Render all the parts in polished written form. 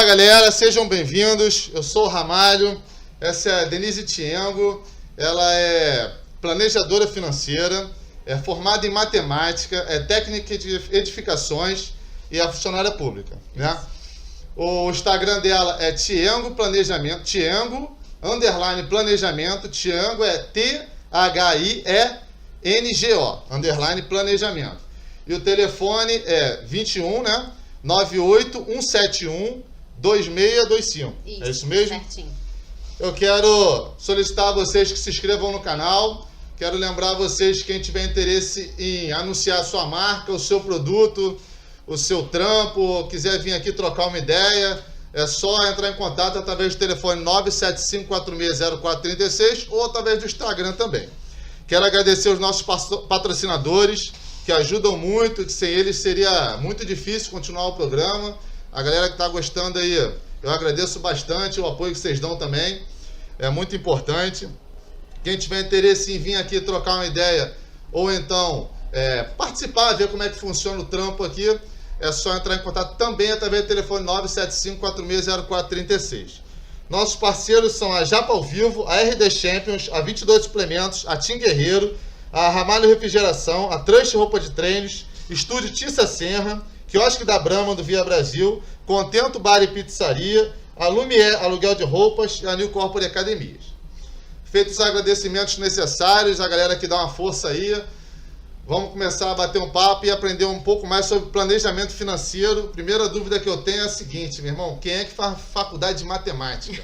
galera, sejam bem-vindos. Eu sou o Ramalho, essa é a Denise Tiengo. Ela é planejadora financeira, é formada em matemática, é técnica de edificações e é funcionária pública, né? O Instagram dela é Tiengo Planejamento, Tiengo _planejamento. Tiengo é THIENGO _planejamento. E o telefone é 21, né? 981712625. É isso mesmo? Certinho. Eu quero solicitar a vocês que se inscrevam no canal. Quero lembrar a vocês que quem tiver interesse em anunciar a sua marca, o seu produto, o seu trampo, quiser vir aqui trocar uma ideia, é só entrar em contato através do telefone 975460436 ou através do Instagram também. Quero agradecer os nossos patrocinadores, que ajudam muito, que sem eles seria muito difícil continuar o programa. A galera que está gostando aí, eu agradeço bastante o apoio que vocês dão também, é muito importante. Quem tiver interesse em vir aqui trocar uma ideia, ou então participar, ver como é que funciona o trampo aqui, é só entrar em contato também através do telefone 975460436. Nossos parceiros são a Japa ao Vivo, a RD Champions, a 22 Suplementos, a Tim Guerreiro, a Ramalho Refrigeração, a Trust Roupa de Treinos, Estúdio Tissa Serra, Quiosque da Brahma do Via Brasil, Contento Bar e Pizzaria, a Lumière Aluguel de Roupas e a New Corpore Academias. Feitos os agradecimentos necessários, a galera que dá uma força aí, vamos começar a bater um papo e aprender um pouco mais sobre planejamento financeiro. Primeira dúvida que eu tenho é a seguinte, meu irmão, quem é que faz faculdade de matemática?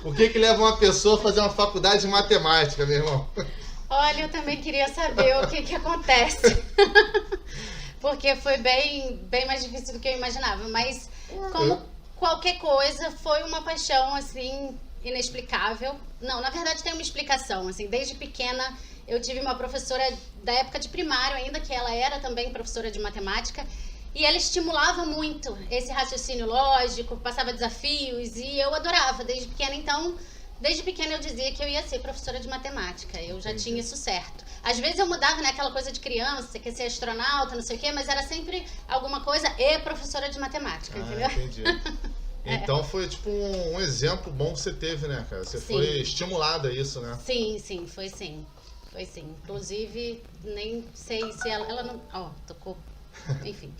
O que leva uma pessoa a fazer uma faculdade de matemática, meu irmão? Olha, eu também queria saber o que acontece. Porque foi bem mais difícil do que eu imaginava. Mas, como qualquer coisa, foi uma paixão, assim, inexplicável. Não, na verdade tem uma explicação, assim, desde pequena eu tive uma professora da época de primário ainda, que ela era também professora de matemática, e ela estimulava muito esse raciocínio lógico, passava desafios, e eu adorava desde pequena. Então, desde pequena eu dizia que eu ia ser professora de matemática, eu já tinha isso certo. Às vezes eu mudava, né, aquela coisa de criança, quer ser astronauta, não sei o quê, mas era sempre alguma coisa e professora de matemática, entendeu? Entendi. Então foi tipo um exemplo bom que você teve, né, cara? Você Sim. foi estimulada a isso, né? Sim, foi sim. Foi sim. Inclusive, nem sei se ela não... Ó, tocou. Enfim.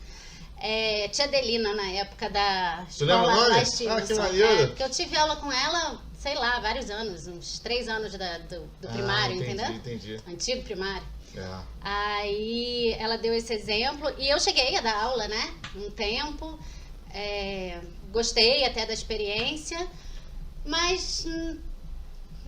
Tia Adelina, na época da lembra o escola nome? lá Stevenson. Que maneiro. Porque eu tive aula com ela, sei lá, vários anos, uns 3 anos do primário, entendeu? Entendi. Antigo primário. É. Aí ela deu esse exemplo e eu cheguei a dar aula, né? Um tempo. Gostei até da experiência, mas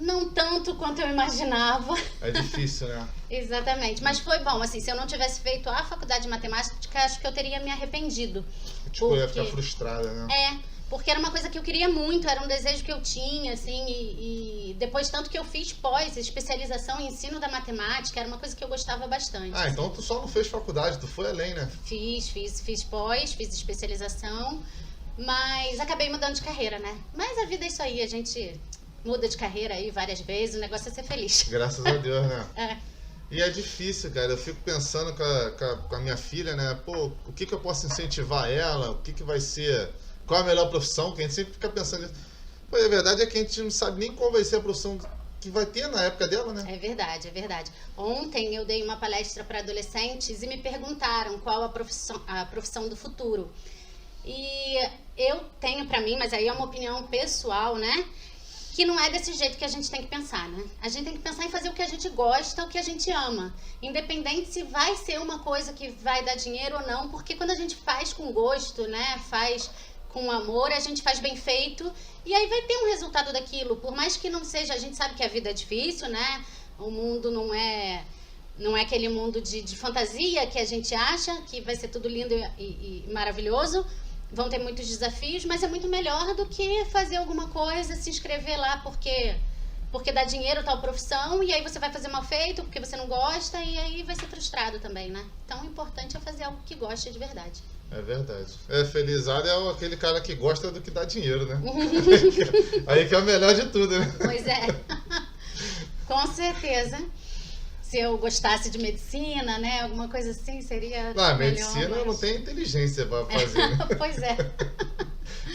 não tanto quanto eu imaginava. É difícil, né? Exatamente, mas foi bom, assim, se eu não tivesse feito a faculdade de matemática, acho que eu teria me arrependido. Tipo, ia ficar frustrada, né? Porque era uma coisa que eu queria muito, era um desejo que eu tinha, assim, e depois tanto que eu fiz especialização em ensino da matemática, era uma coisa que eu gostava bastante. Ah, então tu só não fez faculdade, tu foi além, né? Fiz especialização, mas acabei mudando de carreira, né? Mas a vida é isso aí, a gente muda de carreira aí várias vezes, o negócio é ser feliz. Graças a Deus, né? E é difícil, cara. Eu fico pensando com a minha filha, né? Pô, o que eu posso incentivar ela? O que vai ser... Qual a melhor profissão? Que a gente sempre fica pensando nisso. Pô, a verdade é que a gente não sabe nem qual vai ser a profissão que vai ter na época dela, né? É verdade. Ontem eu dei uma palestra para adolescentes e me perguntaram qual a profissão do futuro. E eu tenho para mim, mas aí é uma opinião pessoal, né? Que não é desse jeito que a gente tem que pensar, né? A gente tem que pensar em fazer o que a gente gosta, o que a gente ama. Independente se vai ser uma coisa que vai dar dinheiro ou não, porque quando a gente faz com gosto, né? Faz com amor, a gente faz bem feito e aí vai ter um resultado daquilo. Por mais que não seja, a gente sabe que a vida é difícil, né? O mundo não é aquele mundo de fantasia que a gente acha que vai ser tudo lindo e maravilhoso. Vão ter muitos desafios, mas é muito melhor do que fazer alguma coisa, se inscrever lá porque dá dinheiro tal profissão e aí você vai fazer mal feito porque você não gosta e aí vai ser frustrado também, né? Então o importante é fazer algo que goste de verdade. É verdade. Felizardo é aquele cara que gosta do que dá dinheiro, né? Aí que é o melhor de tudo, né? Pois é. Com certeza. Se eu gostasse de medicina, né? Alguma coisa assim, seria Não, a melhor, medicina mas... não tem inteligência pra fazer, né? Pois é.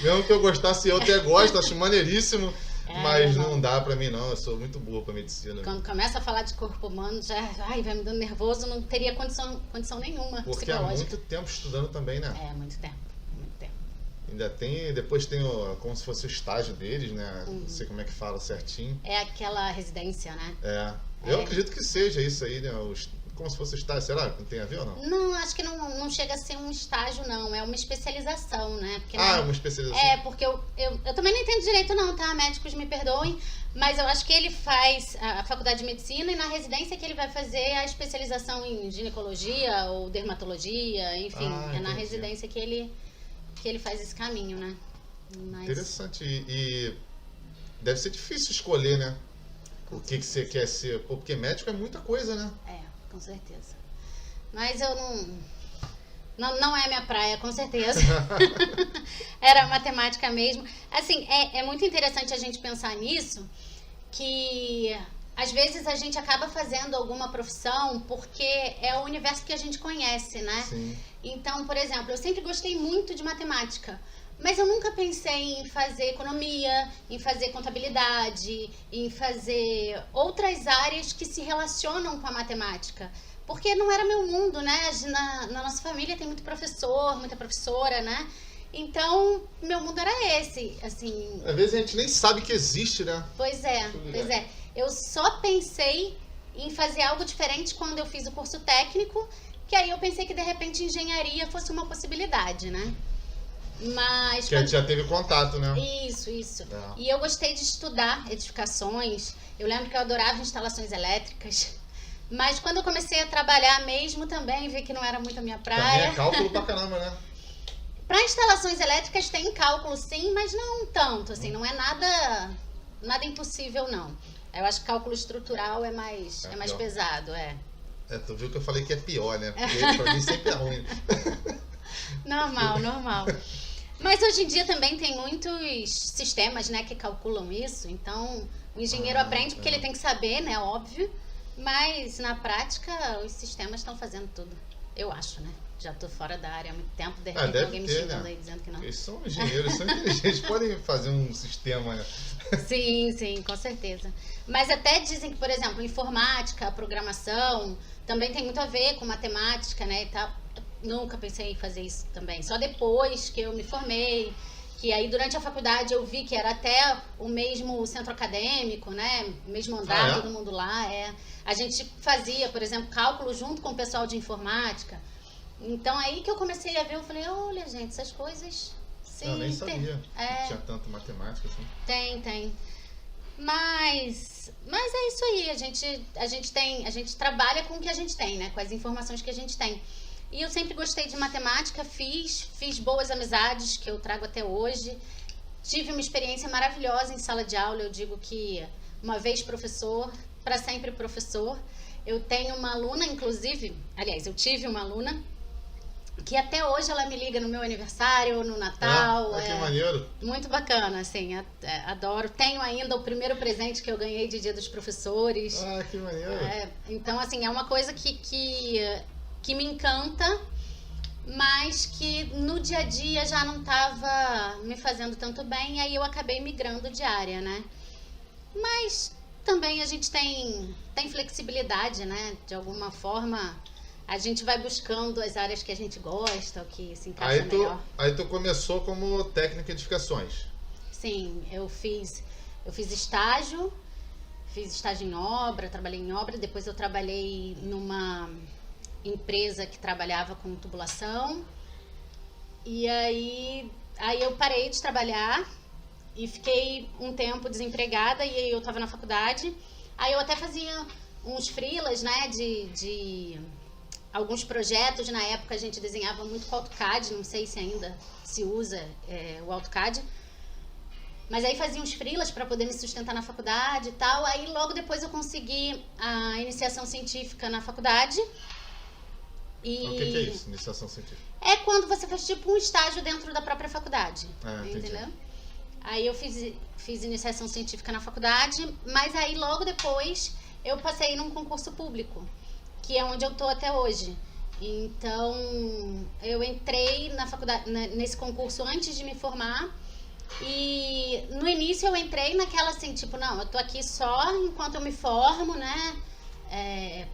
Mesmo que eu gostasse, eu até gosto, acho maneiríssimo. Mas não. não dá pra mim, não. Eu sou muito burro pra medicina. Quando começa a falar de corpo humano, já vai me dando nervoso, não teria condição nenhuma Porque há psicológica. muito tempo estudando também, né? Muito tempo. Ainda tem, depois tem como se fosse o estágio deles, né? Não sei como é que fala certinho. É aquela residência, né? Eu acredito que seja isso aí, né? Como se fosse estágio, será? Não tem a ver ou não? Não, acho que não chega a ser um estágio, não. É uma especialização, né? Porque é uma especialização. Porque eu também não entendo direito, não, tá? Médicos me perdoem. Mas eu acho que ele faz a faculdade de medicina e na residência que ele vai fazer a especialização em ginecologia ou dermatologia, enfim. É na residência que ele faz esse caminho, né? Interessante. E deve ser difícil escolher, né? O que você quer ser. Porque médico é muita coisa, né? Com certeza. Mas eu não é minha praia, com certeza. Era matemática mesmo. Assim, é muito interessante a gente pensar nisso, que às vezes a gente acaba fazendo alguma profissão porque é o universo que a gente conhece, né? Sim. Então, por exemplo, eu sempre gostei muito de matemática. Mas eu nunca pensei em fazer economia, em fazer contabilidade, em fazer outras áreas que se relacionam com a matemática. Porque não era meu mundo, né? Na nossa família tem muito professor, muita professora, né? Então, meu mundo era esse, assim... Às vezes a gente nem sabe que existe, né? Pois é. Eu só pensei em fazer algo diferente quando eu fiz o curso técnico, que aí eu pensei que, de repente, engenharia fosse uma possibilidade, né? Mas que a gente já teve contato, né? Isso. E eu gostei de estudar edificações. Eu lembro que eu adorava instalações elétricas. Mas quando eu comecei a trabalhar mesmo também, vi que não era muito a minha praia. Também é cálculo pra caramba, né? Para instalações elétricas tem cálculo sim, mas não tanto, assim, não é nada impossível, não. Eu acho que cálculo estrutural é mais pesado, tu viu que eu falei que é pior, né? Porque pra mim sempre é ruim. Normal. Mas hoje em dia também tem muitos sistemas, né, que calculam isso. Então, o engenheiro aprende porque ele tem que saber, né, óbvio. Mas, na prática, os sistemas estão fazendo tudo. Eu acho, né? Já tô fora da área há muito tempo. De repente alguém me xingando, né? Aí dizendo que não. Eles são engenheiros, são inteligentes. Podem fazer um sistema, né? Sim, com certeza. Mas até dizem que, por exemplo, informática, programação, também tem muito a ver com matemática, né, e tal. Nunca pensei em fazer isso também. Só depois que eu me formei, que aí durante a faculdade eu vi que era até o mesmo centro acadêmico, né? O mesmo andar, todo mundo lá. A gente fazia, por exemplo, cálculo junto com o pessoal de informática. Então aí que eu comecei a ver, eu falei, olha gente, essas coisas... Sim, eu nem sabia que tinha tanto matemática assim. Tem. Mas é isso aí, a gente trabalha com o que a gente tem, né? Com as informações que a gente tem. E eu sempre gostei de matemática, fiz boas amizades que eu trago até hoje. Tive uma experiência maravilhosa em sala de aula, eu digo que uma vez professor, para sempre professor. Eu tenho uma aluna, inclusive, aliás, eu tive uma aluna, que até hoje ela me liga no meu aniversário, no Natal. Que maneiro. Muito bacana, assim, adoro. Tenho ainda o primeiro presente que eu ganhei de Dia dos Professores. Que maneiro. Então, assim, é uma coisa que me encanta, mas que no dia a dia já não estava me fazendo tanto bem, e aí eu acabei migrando de área, né? Mas também a gente tem flexibilidade, né? De alguma forma, a gente vai buscando as áreas que a gente gosta, o que se encaixa melhor. Aí tu começou como técnica de edificações. Sim, eu fiz estágio em obra, trabalhei em obra, depois eu trabalhei numa empresa que trabalhava com tubulação, e aí eu parei de trabalhar e fiquei um tempo desempregada, e aí eu estava na faculdade, aí eu até fazia uns freelas, né, de alguns projetos. Na época a gente desenhava muito com AutoCAD, não sei se ainda se usa o AutoCAD, mas aí fazia uns freelas para poder me sustentar na faculdade e tal. Aí logo depois eu consegui a iniciação científica na faculdade. O que é isso, iniciação científica? É quando você faz tipo um estágio dentro da própria faculdade, entendeu? Entendi. Aí eu fiz iniciação científica na faculdade, mas aí logo depois eu passei num concurso público, que é onde eu tô até hoje. Então eu entrei na faculdade, nesse concurso antes de me formar, E no início eu entrei naquela assim, tipo, não, eu tô aqui só enquanto eu me formo, né?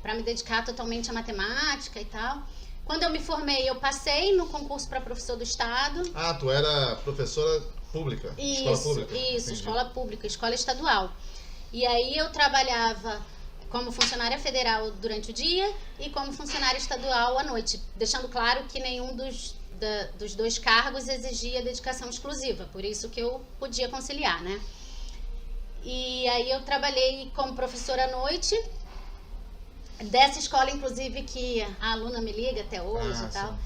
Para me dedicar totalmente à matemática e tal. Quando eu me formei, eu passei no concurso para professor do estado. Ah, tu era professora pública? Escola pública? Isso, Entendi. escola pública, escola estadual. E aí eu trabalhava como funcionária federal durante o dia e como funcionária estadual à noite, deixando claro que nenhum dos dois cargos exigia dedicação exclusiva, por isso que eu podia conciliar, né? E aí eu trabalhei como professora à noite, dessa escola, inclusive, que a aluna me liga até hoje e tal. Sim.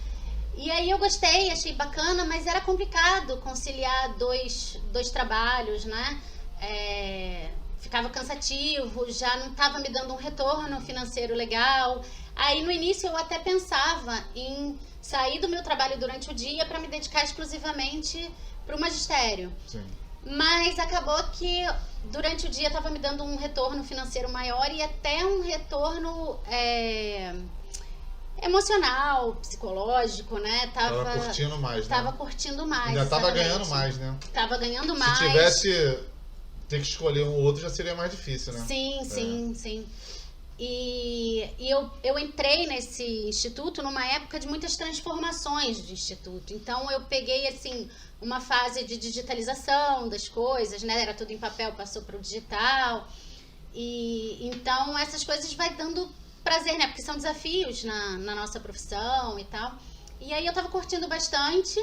E aí eu gostei, achei bacana, mas era complicado conciliar dois trabalhos, né? Ficava cansativo, já não estava me dando um retorno financeiro legal. Aí no início eu até pensava em sair do meu trabalho durante o dia para me dedicar exclusivamente para o magistério. Sim. Mas acabou que durante o dia estava me dando um retorno financeiro maior e até um retorno emocional, psicológico, né? Tava curtindo mais, né? Tava curtindo mais. Ainda tava exatamente. ganhando mais, né? Tava ganhando mais. Se tivesse ter que escolher um ou outro, já seria mais difícil, né? Sim. E eu entrei nesse instituto numa época de muitas transformações de instituto. Então eu peguei assim uma fase de digitalização das coisas, né? Era tudo em papel, passou para o digital. E então essas coisas vai dando prazer, né? Porque são desafios na nossa profissão e tal. E aí eu tava curtindo bastante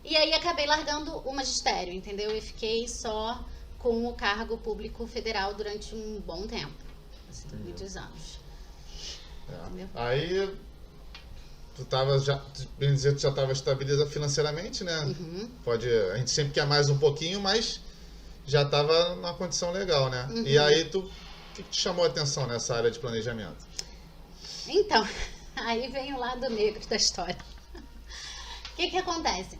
e aí acabei largando o magistério, entendeu? E fiquei só com o cargo público federal durante um bom tempo. Assim, muitos anos. Aí tu tava bem dizer, tu já estava estabilizada financeiramente, né? Uhum. A gente sempre quer mais um pouquinho, mas já estava numa condição legal, né? Uhum. E aí o que te chamou a atenção nessa área de planejamento? Então, aí vem o lado negro da história. O que acontece?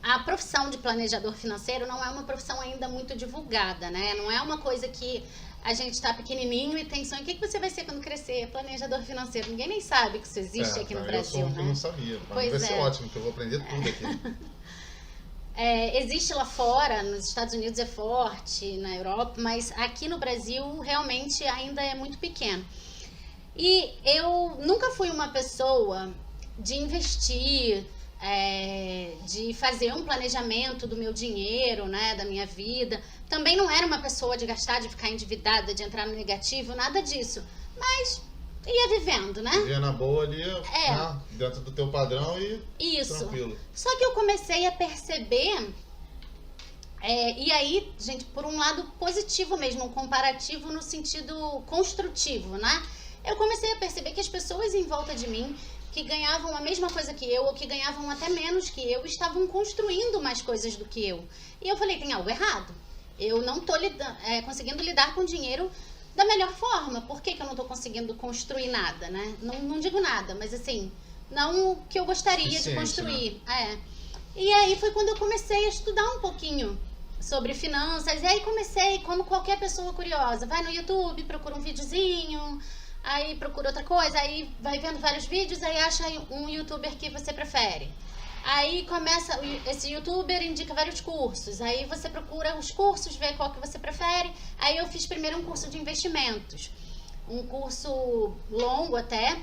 A profissão de planejador financeiro não é uma profissão ainda muito divulgada, né? Não é uma coisa que a gente está pequenininho e tem sonho. O que você vai ser quando crescer? Planejador financeiro. Ninguém nem sabe que isso existe aqui no Brasil, eu né? Eu não sabia. Pois vai ser ótimo, porque eu vou aprender tudo aqui. Existe lá fora, nos Estados Unidos é forte, na Europa, mas aqui no Brasil realmente ainda é muito pequeno. E eu nunca fui uma pessoa de investir, de fazer um planejamento do meu dinheiro, né, da minha vida. Também não era uma pessoa de gastar, de ficar endividada, de entrar no negativo, nada disso. Mas ia vivendo, né? Vivia na boa ali, né, dentro do teu padrão e tranquilo. Só que eu comecei a perceber, e aí, gente, por um lado positivo mesmo, um comparativo no sentido construtivo, né? Eu comecei a perceber que as pessoas em volta de mim que ganhavam a mesma coisa que eu ou que ganhavam até menos que eu estavam construindo mais coisas do que eu. E eu falei, tem algo errado. Eu não estou conseguindo lidar com dinheiro da melhor forma. Por que eu não estou conseguindo construir nada, né? Não digo nada, mas assim, não o que eu gostaria de construir. Né? E aí foi quando eu comecei a estudar um pouquinho sobre finanças. E aí comecei, como qualquer pessoa curiosa, vai no YouTube, procura um videozinho, aí procura outra coisa, aí vai vendo vários vídeos, aí acha um youtuber que você prefere. Aí começa, esse youtuber indica vários cursos, aí você procura os cursos, vê qual que você prefere. Aí eu fiz primeiro um curso de investimentos, um curso longo até.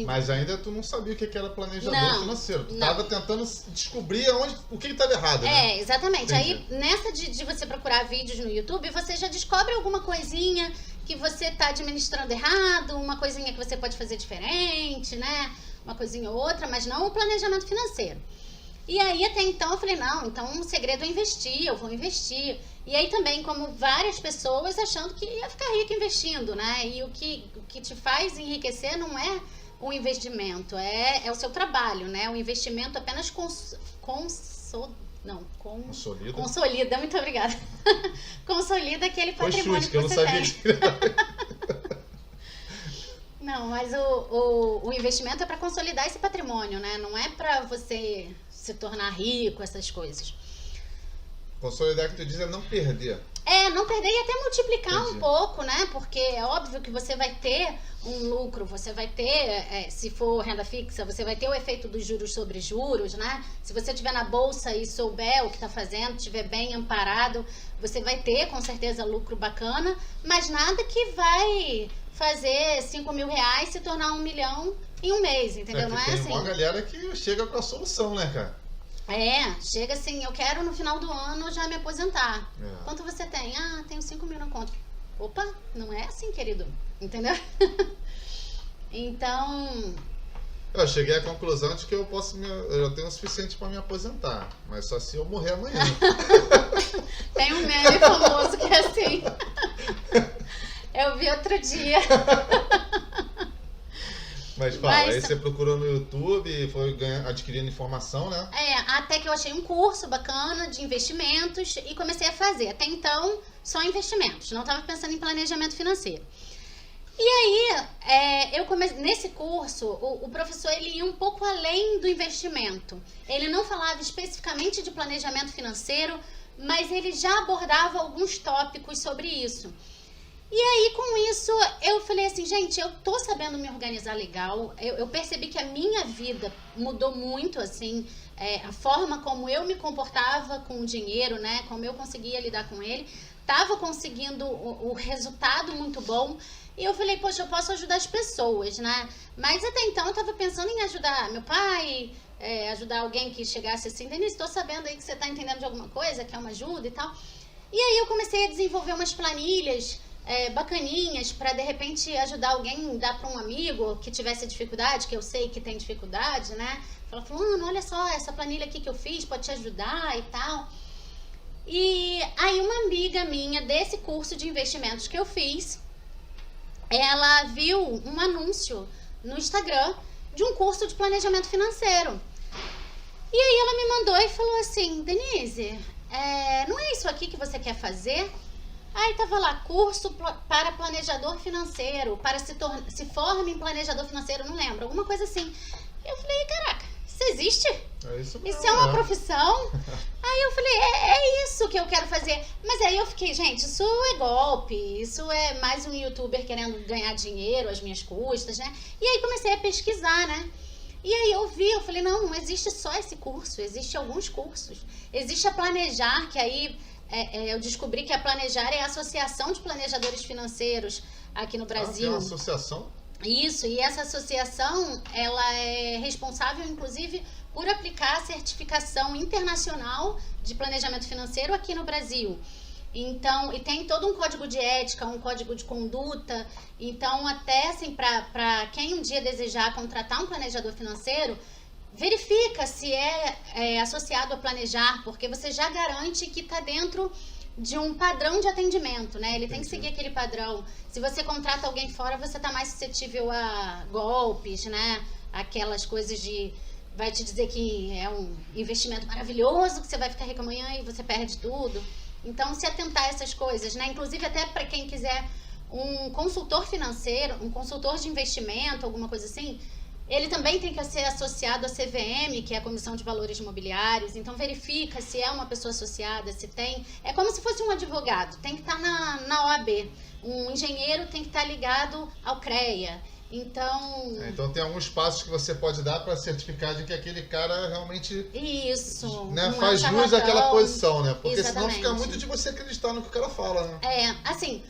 Mas ainda tu não sabia o que era planejador financeiro. Tu estava tentando descobrir o que estava errado, né? Exatamente. Entendi. Aí nessa de você procurar vídeos no YouTube, você já descobre alguma coisinha que você está administrando errado, uma coisinha que você pode fazer diferente, né? Uma coisinha ou outra, mas não o planejamento financeiro. E aí até então eu falei, não, então o segredo é investir, eu vou investir. E aí também, como várias pessoas achando que ia ficar rico investindo, né? E o que te faz enriquecer não é o investimento, é o seu trabalho, né? O investimento apenas consolida, muito obrigada. Consolida aquele patrimônio que você tem. Não, mas o investimento é para consolidar esse patrimônio, né? Não é para você se tornar rico, essas coisas. Consolidar, que tu diz, é não perder. Não perder e até multiplicar Entendi. um pouco, né? Porque é óbvio que você vai ter um lucro, você vai ter, se for renda fixa, você vai ter o efeito dos juros sobre juros, né? Se você estiver na bolsa e souber o que está fazendo, estiver bem amparado, você vai ter com certeza lucro bacana, mas nada que vai fazer 5 mil reais se tornar 1 milhão em um mês, entendeu? Não é tem assim. uma galera que chega com a solução, né, cara? Chega assim, eu quero no final do ano já me aposentar. É. Quanto você tem? Tenho 5 mil na conta. Opa, não é assim, querido. Entendeu? Então... Eu cheguei à conclusão de que eu já tenho o suficiente para me aposentar, mas só se eu morrer amanhã. Tem um meme famoso que é assim. Eu vi outro dia. Mas fala, aí você procurou no YouTube e foi adquirindo informação, né? Até que eu achei um curso bacana de investimentos e comecei a fazer. Até então, só investimentos. Não estava pensando em planejamento financeiro. E aí, eu comecei, nesse curso, o professor ele ia um pouco além do investimento. Ele não falava especificamente de planejamento financeiro, mas ele já abordava alguns tópicos sobre isso. E aí, com isso, eu falei assim, gente, eu tô sabendo me organizar legal. Eu percebi que a minha vida mudou muito, assim, a forma como eu me comportava com o dinheiro, né? Como eu conseguia lidar com ele. Tava conseguindo o resultado muito bom. E eu falei, poxa, eu posso ajudar as pessoas, né? Mas até então eu tava pensando em ajudar meu pai, ajudar alguém que chegasse assim, Denise, tô sabendo aí que você tá entendendo de alguma coisa, quer uma ajuda e tal. E aí eu comecei a desenvolver umas planilhas bacaninhas para de repente ajudar alguém, dar para um amigo que tivesse dificuldade, que eu sei que tem dificuldade, né? Falar, fulano, olha só, essa planilha aqui que eu fiz pode te ajudar e tal. E aí uma amiga minha desse curso de investimentos que eu fiz, ela viu um anúncio no Instagram de um curso de planejamento financeiro. E aí ela me mandou e falou assim, Denise, não é isso aqui que você quer fazer? Aí tava lá, curso para planejador financeiro, para se forme em planejador financeiro, não lembro, alguma coisa assim. Eu falei, caraca, isso existe? Isso mesmo, isso é uma profissão? Aí eu falei, é isso que eu quero fazer. Mas aí eu fiquei, gente, isso é golpe, isso é mais um youtuber querendo ganhar dinheiro às minhas custas, né? E aí comecei a pesquisar, né? E aí eu falei, não existe só esse curso, existe alguns cursos. Existe a Planejar, que aí... eu descobri que a Planejar é a Associação de Planejadores Financeiros aqui no Brasil. É uma associação? Isso, e essa associação, ela é responsável, inclusive, por aplicar a certificação internacional de planejamento financeiro aqui no Brasil. Então, e tem todo um código de ética, um código de conduta. Então, até assim, para quem um dia desejar contratar um planejador financeiro, verifica se é associado a Planejar, porque você já garante que está dentro de um padrão de atendimento, né? Ele tem que seguir aquele padrão. Se você contrata alguém fora, você está mais suscetível a golpes, né? Aquelas coisas de... vai te dizer que é um investimento maravilhoso, que você vai ficar rico amanhã e você perde tudo. Então, se atentar a essas coisas, né? Inclusive, até para quem quiser um consultor financeiro, um consultor de investimento, alguma coisa assim... ele também tem que ser associado à CVM, que é a Comissão de Valores Imobiliários. Então, verifica se é uma pessoa associada, se tem... é como se fosse um advogado, tem que estar na OAB. Um engenheiro tem que estar ligado ao CREA. Então... então, tem alguns passos que você pode dar para certificar de que aquele cara realmente... Isso. Né, faz jus àquela posição, né? Porque exatamente. Senão fica muito de você acreditar no que o cara fala, né? Assim...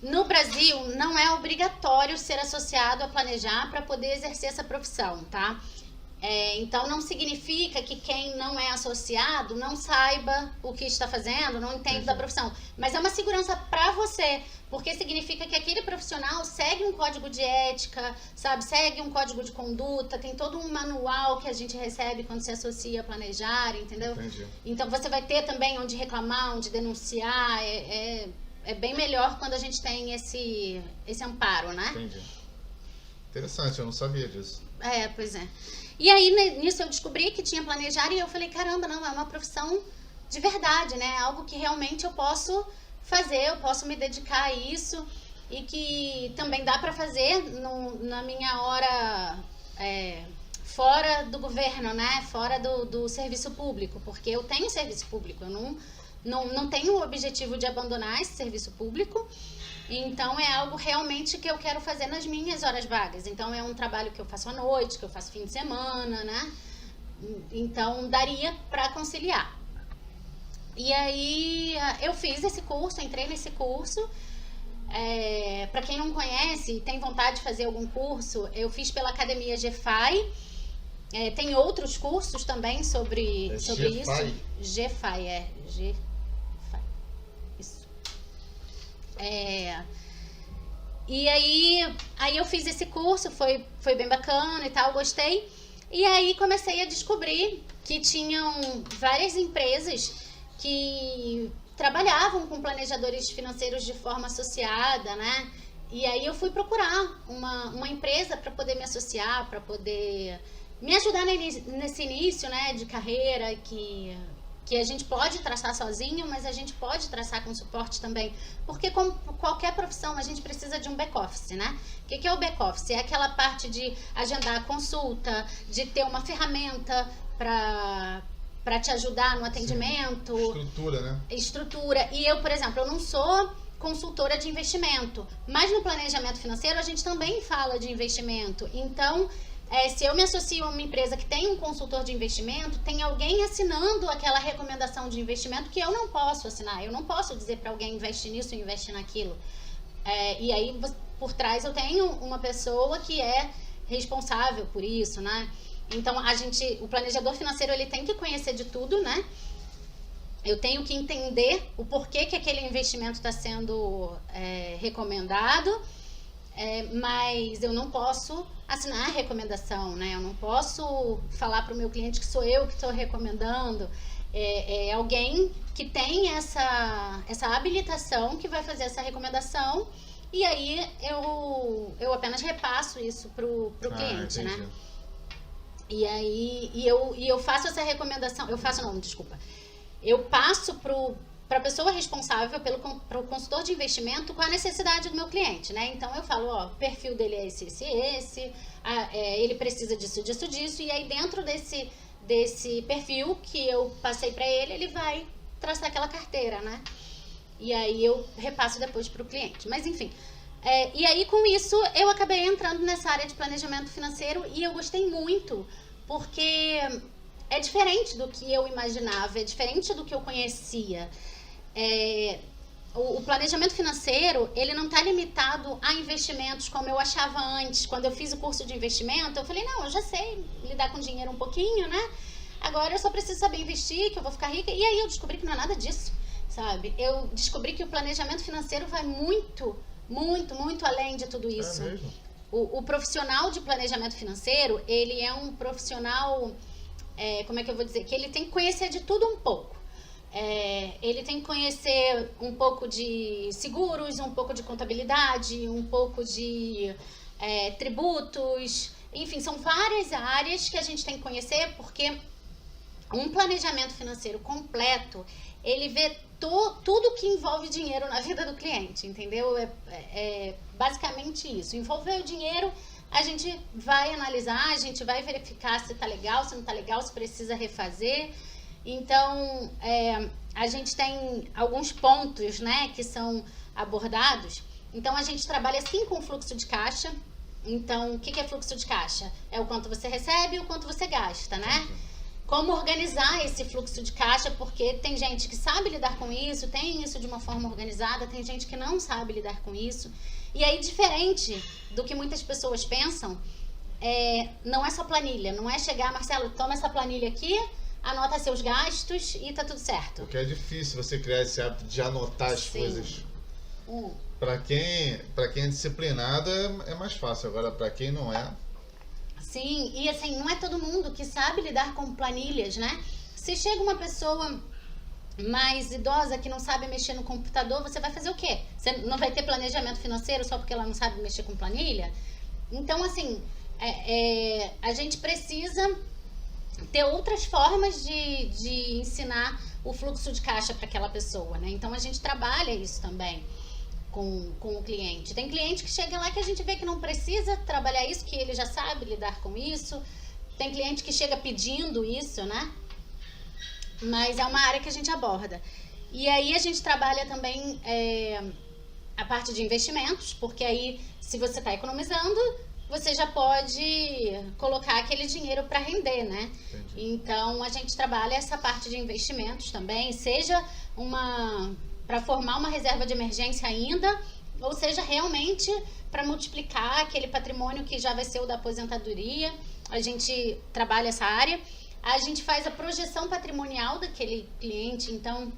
no Brasil, não é obrigatório ser associado a Planejar para poder exercer essa profissão, tá? Então, não significa que quem não é associado não saiba o que está fazendo, não entende da profissão. Mas é uma segurança para você, porque significa que aquele profissional segue um código de ética, sabe? Segue um código de conduta, tem todo um manual que a gente recebe quando se associa a Planejar, entendeu? Entendi. Então, você vai ter também onde reclamar, onde denunciar, é bem melhor quando a gente tem esse amparo, né? Entendi. Interessante, eu não sabia disso. Pois é. E aí, nisso eu descobri que tinha Planejar e eu falei, caramba, não, é uma profissão de verdade, né? Algo que realmente eu posso fazer, eu posso me dedicar a isso e que também dá para fazer na minha hora fora do governo, né? Fora do serviço público, porque eu tenho serviço público, eu não tenho o objetivo de abandonar esse serviço público. Então, é algo realmente que eu quero fazer nas minhas horas vagas. Então, é um trabalho que eu faço à noite, que eu faço fim de semana, né? Então, daria para conciliar. E aí, eu fiz esse curso, entrei nesse curso. Para quem não conhece e tem vontade de fazer algum curso, eu fiz pela Academia GFAI. Tem outros cursos também sobre isso. GFAI, GFAI. Isso. E aí eu fiz esse curso, foi bem bacana e tal, gostei. E aí comecei a descobrir que tinham várias empresas que trabalhavam com planejadores financeiros de forma associada, né? E aí eu fui procurar uma empresa para poder me associar, para poder me ajudar nesse início, né, de carreira, que a gente pode traçar sozinho, mas a gente pode traçar com suporte também. Porque como qualquer profissão, a gente precisa de um back-office, né? O que é o back-office? É aquela parte de agendar a consulta, de ter uma ferramenta para te ajudar no atendimento. Sim. Estrutura, né? Estrutura. E eu, por exemplo, eu não sou consultora de investimento, mas no planejamento financeiro a gente também fala de investimento. Então, se eu me associo a uma empresa que tem um consultor de investimento, tem alguém assinando aquela recomendação de investimento que eu não posso assinar. Eu não posso dizer para alguém investe nisso ou investe naquilo. E aí, por trás, eu tenho uma pessoa que é responsável por isso, né? Então, o planejador financeiro, ele tem que conhecer de tudo, né? Eu tenho que entender o porquê que aquele investimento está sendo recomendado, mas eu não posso assinar a recomendação, né? Eu não posso falar para o meu cliente que sou eu que estou recomendando. É alguém que tem essa habilitação que vai fazer essa recomendação, e aí eu apenas repasso isso para o cliente, entendi. né? E aí eu faço essa recomendação, eu passo para a pessoa responsável pro consultor de investimento com a necessidade do meu cliente, né? Então eu falo, o perfil dele é esse, ele precisa disso, e aí dentro desse perfil que eu passei para ele, ele vai traçar aquela carteira, né? E aí eu repasso depois para o cliente. Mas enfim, e aí com isso eu acabei entrando nessa área de planejamento financeiro e eu gostei muito, porque é diferente do que eu imaginava, é diferente do que eu conhecia. O planejamento financeiro, ele não está limitado a investimentos como eu achava antes. Quando eu fiz o curso de investimento, eu falei, não, eu já sei lidar com dinheiro um pouquinho, né? Agora eu só preciso saber investir, que eu vou ficar rica. E aí eu descobri que não é nada disso, sabe? Eu descobri que o planejamento financeiro vai muito, muito, muito além de tudo isso. É mesmo? O profissional de planejamento financeiro, ele é um profissional, como é que eu vou dizer? Que ele tem que conhecer de tudo um pouco. Ele tem que conhecer um pouco de seguros, um pouco de contabilidade, um pouco de tributos, enfim, são várias áreas que a gente tem que conhecer, porque um planejamento financeiro completo, ele vê tudo que envolve dinheiro na vida do cliente, entendeu? Basicamente isso. Envolver o dinheiro, a gente vai analisar, a gente vai verificar se tá legal, se não tá legal, se precisa refazer. Então, a gente tem alguns pontos, né, que são abordados. Então, a gente trabalha sim com fluxo de caixa. Então, o que é fluxo de caixa? É o quanto você recebe e o quanto você gasta, né? Como organizar esse fluxo de caixa, porque tem gente que sabe lidar com isso, tem isso de uma forma organizada, tem gente que não sabe lidar com isso. E aí, diferente do que muitas pessoas pensam, não é só planilha, não é chegar, Marcelo, toma essa planilha aqui, anota seus gastos e tá tudo certo. Porque é difícil você criar esse hábito de anotar as coisas. Para quem é disciplinado é mais fácil, agora para quem não é... Sim, e assim, não é todo mundo que sabe lidar com planilhas, né? Se chega uma pessoa mais idosa que não sabe mexer no computador, você vai fazer o quê? Você não vai ter planejamento financeiro só porque ela não sabe mexer com planilha? Então, assim, a gente precisa ter outras formas de ensinar o fluxo de caixa para aquela pessoa, né? Então, a gente trabalha isso também com o cliente. Tem cliente que chega lá que a gente vê que não precisa trabalhar isso, que ele já sabe lidar com isso. Tem cliente que chega pedindo isso, né? Mas é uma área que a gente aborda. E aí a gente trabalha também a parte de investimentos, porque aí se você está economizando, você já pode colocar aquele dinheiro para render, né? Entendi. Então a gente trabalha essa parte de investimentos também, seja para formar uma reserva de emergência ainda, ou seja, realmente para multiplicar aquele patrimônio que já vai ser o da aposentadoria. A gente trabalha essa área. A gente faz a projeção patrimonial daquele cliente, então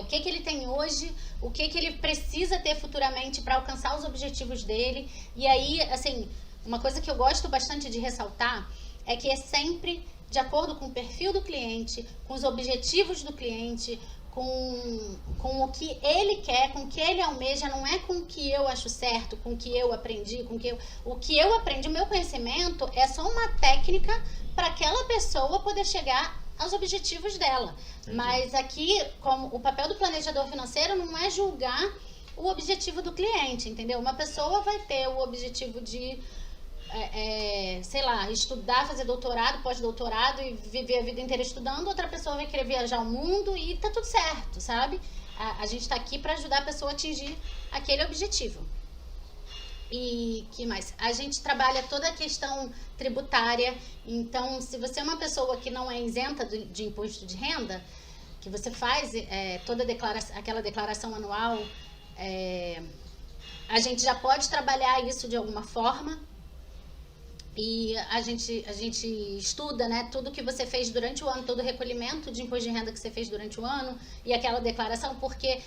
o que ele tem hoje, o que ele precisa ter futuramente para alcançar os objetivos dele. E aí, assim, uma coisa que eu gosto bastante de ressaltar é que é sempre de acordo com o perfil do cliente, com os objetivos do cliente, com o que ele quer, com o que ele almeja, não é com o que eu acho certo, com o que eu aprendi, o que eu aprendi, o meu conhecimento é só uma técnica para aquela pessoa poder chegar aos objetivos dela. Entendi. Mas aqui, como o papel do planejador financeiro não é julgar o objetivo do cliente, entendeu? Uma pessoa vai ter o objetivo de sei lá, estudar, fazer doutorado, pós-doutorado e viver a vida inteira estudando, outra pessoa vai querer viajar o mundo e tá tudo certo, sabe? A gente tá aqui para ajudar a pessoa a atingir aquele objetivo. E que mais? A gente trabalha toda a questão tributária, então se você é uma pessoa que não é isenta de imposto de renda, que você faz toda aquela declaração anual, a gente já pode trabalhar isso de alguma forma. E a gente estuda, né, tudo que você fez durante o ano, todo o recolhimento de imposto de renda que você fez durante o ano e aquela declaração, porque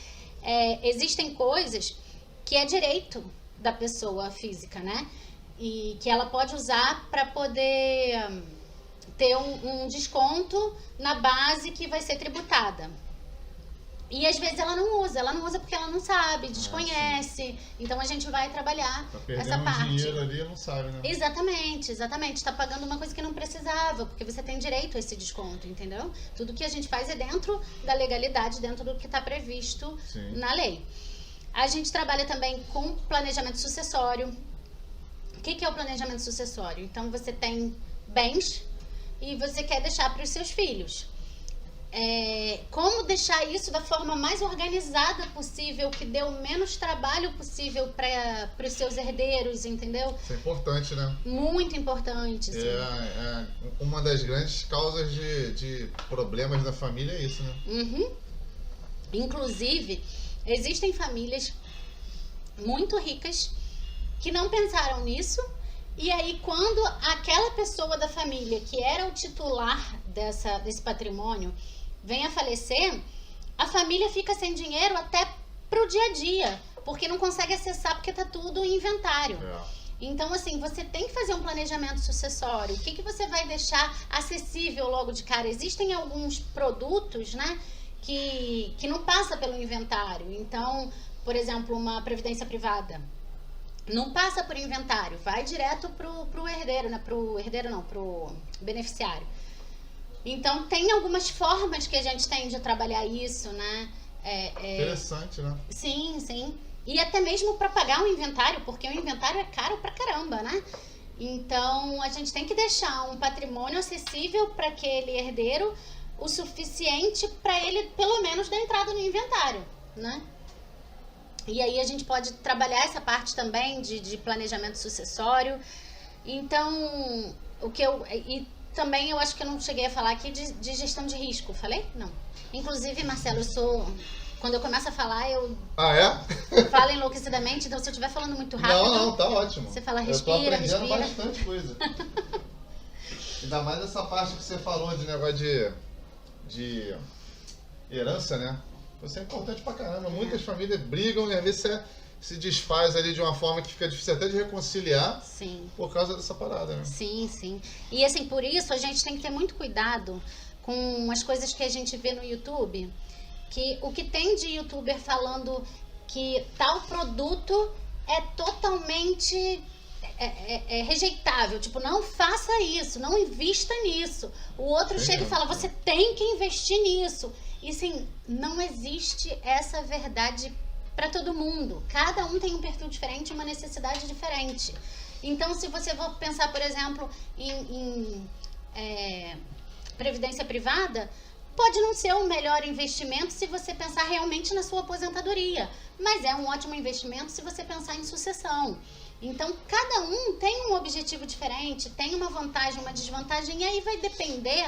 existem coisas que é direito da pessoa física, né? E que ela pode usar para poder ter um desconto na base que vai ser tributada. E às vezes ela não usa porque ela não sabe, desconhece. Então a gente vai trabalhar essa parte. Dinheiro ali, não sabe, né? Exatamente. Está pagando uma coisa que não precisava, porque você tem direito a esse desconto, entendeu? Tudo que a gente faz é dentro da legalidade, dentro do que está previsto na lei. A gente trabalha também com planejamento sucessório. O que é o planejamento sucessório? Então você tem bens e você quer deixar para os seus filhos. Como deixar isso da forma mais organizada possível, que dê o menos trabalho possível para os seus herdeiros, entendeu? Isso é importante, né? Muito importante, sim. Uma das grandes causas de problemas da família é isso, né? Uhum. Inclusive, existem famílias muito ricas que não pensaram nisso. E aí, quando aquela pessoa da família que era o titular desse patrimônio vem a falecer, a família fica sem dinheiro até pro dia a dia, porque não consegue acessar, porque tá tudo em inventário. Então, assim, você tem que fazer um planejamento sucessório. O que você vai deixar acessível logo de cara? Existem alguns produtos, né, que não passa pelo inventário. Então, por exemplo, uma previdência privada não passa por inventário, vai direto pro herdeiro, né? Pro beneficiário. Então, tem algumas formas que a gente tem de trabalhar isso, né? Interessante, né? Sim. E até mesmo para pagar o inventário, porque o inventário é caro pra caramba, né? Então, a gente tem que deixar um patrimônio acessível para aquele herdeiro o suficiente para ele, pelo menos, dar entrada no inventário, né? E aí a gente pode trabalhar essa parte também de planejamento sucessório. Então, e também eu acho que eu não cheguei a falar aqui de gestão de risco. Falei? Não. Inclusive, Marcelo, quando eu começo a falar, eu falo enlouquecidamente. Então, se eu estiver falando muito rápido... Não, tá ótimo. Você fala, respira, eu tô aprendendo respira. bastante coisa. Ainda mais essa parte que você falou de negócio de herança, né? Isso é importante pra caramba. Muitas famílias brigam e às vezes você se desfaz ali de uma forma que fica difícil até de reconciliar. Sim. Por causa dessa parada, né? Sim. E assim, por isso a gente tem que ter muito cuidado com as coisas que a gente vê no YouTube. Que o que tem de youtuber falando que tal produto é totalmente rejeitável. Tipo, não faça isso, não invista nisso. O outro chega e fala, você tem que investir nisso. E assim, não existe essa verdade para todo mundo. Cada um tem um perfil diferente, uma necessidade diferente. Então, se você for pensar, por exemplo, em previdência privada, Pode não ser o melhor investimento se você pensar realmente na sua aposentadoria, mas é um ótimo investimento se você pensar em sucessão. Então, cada um tem um objetivo diferente, tem uma vantagem, uma desvantagem, e aí vai depender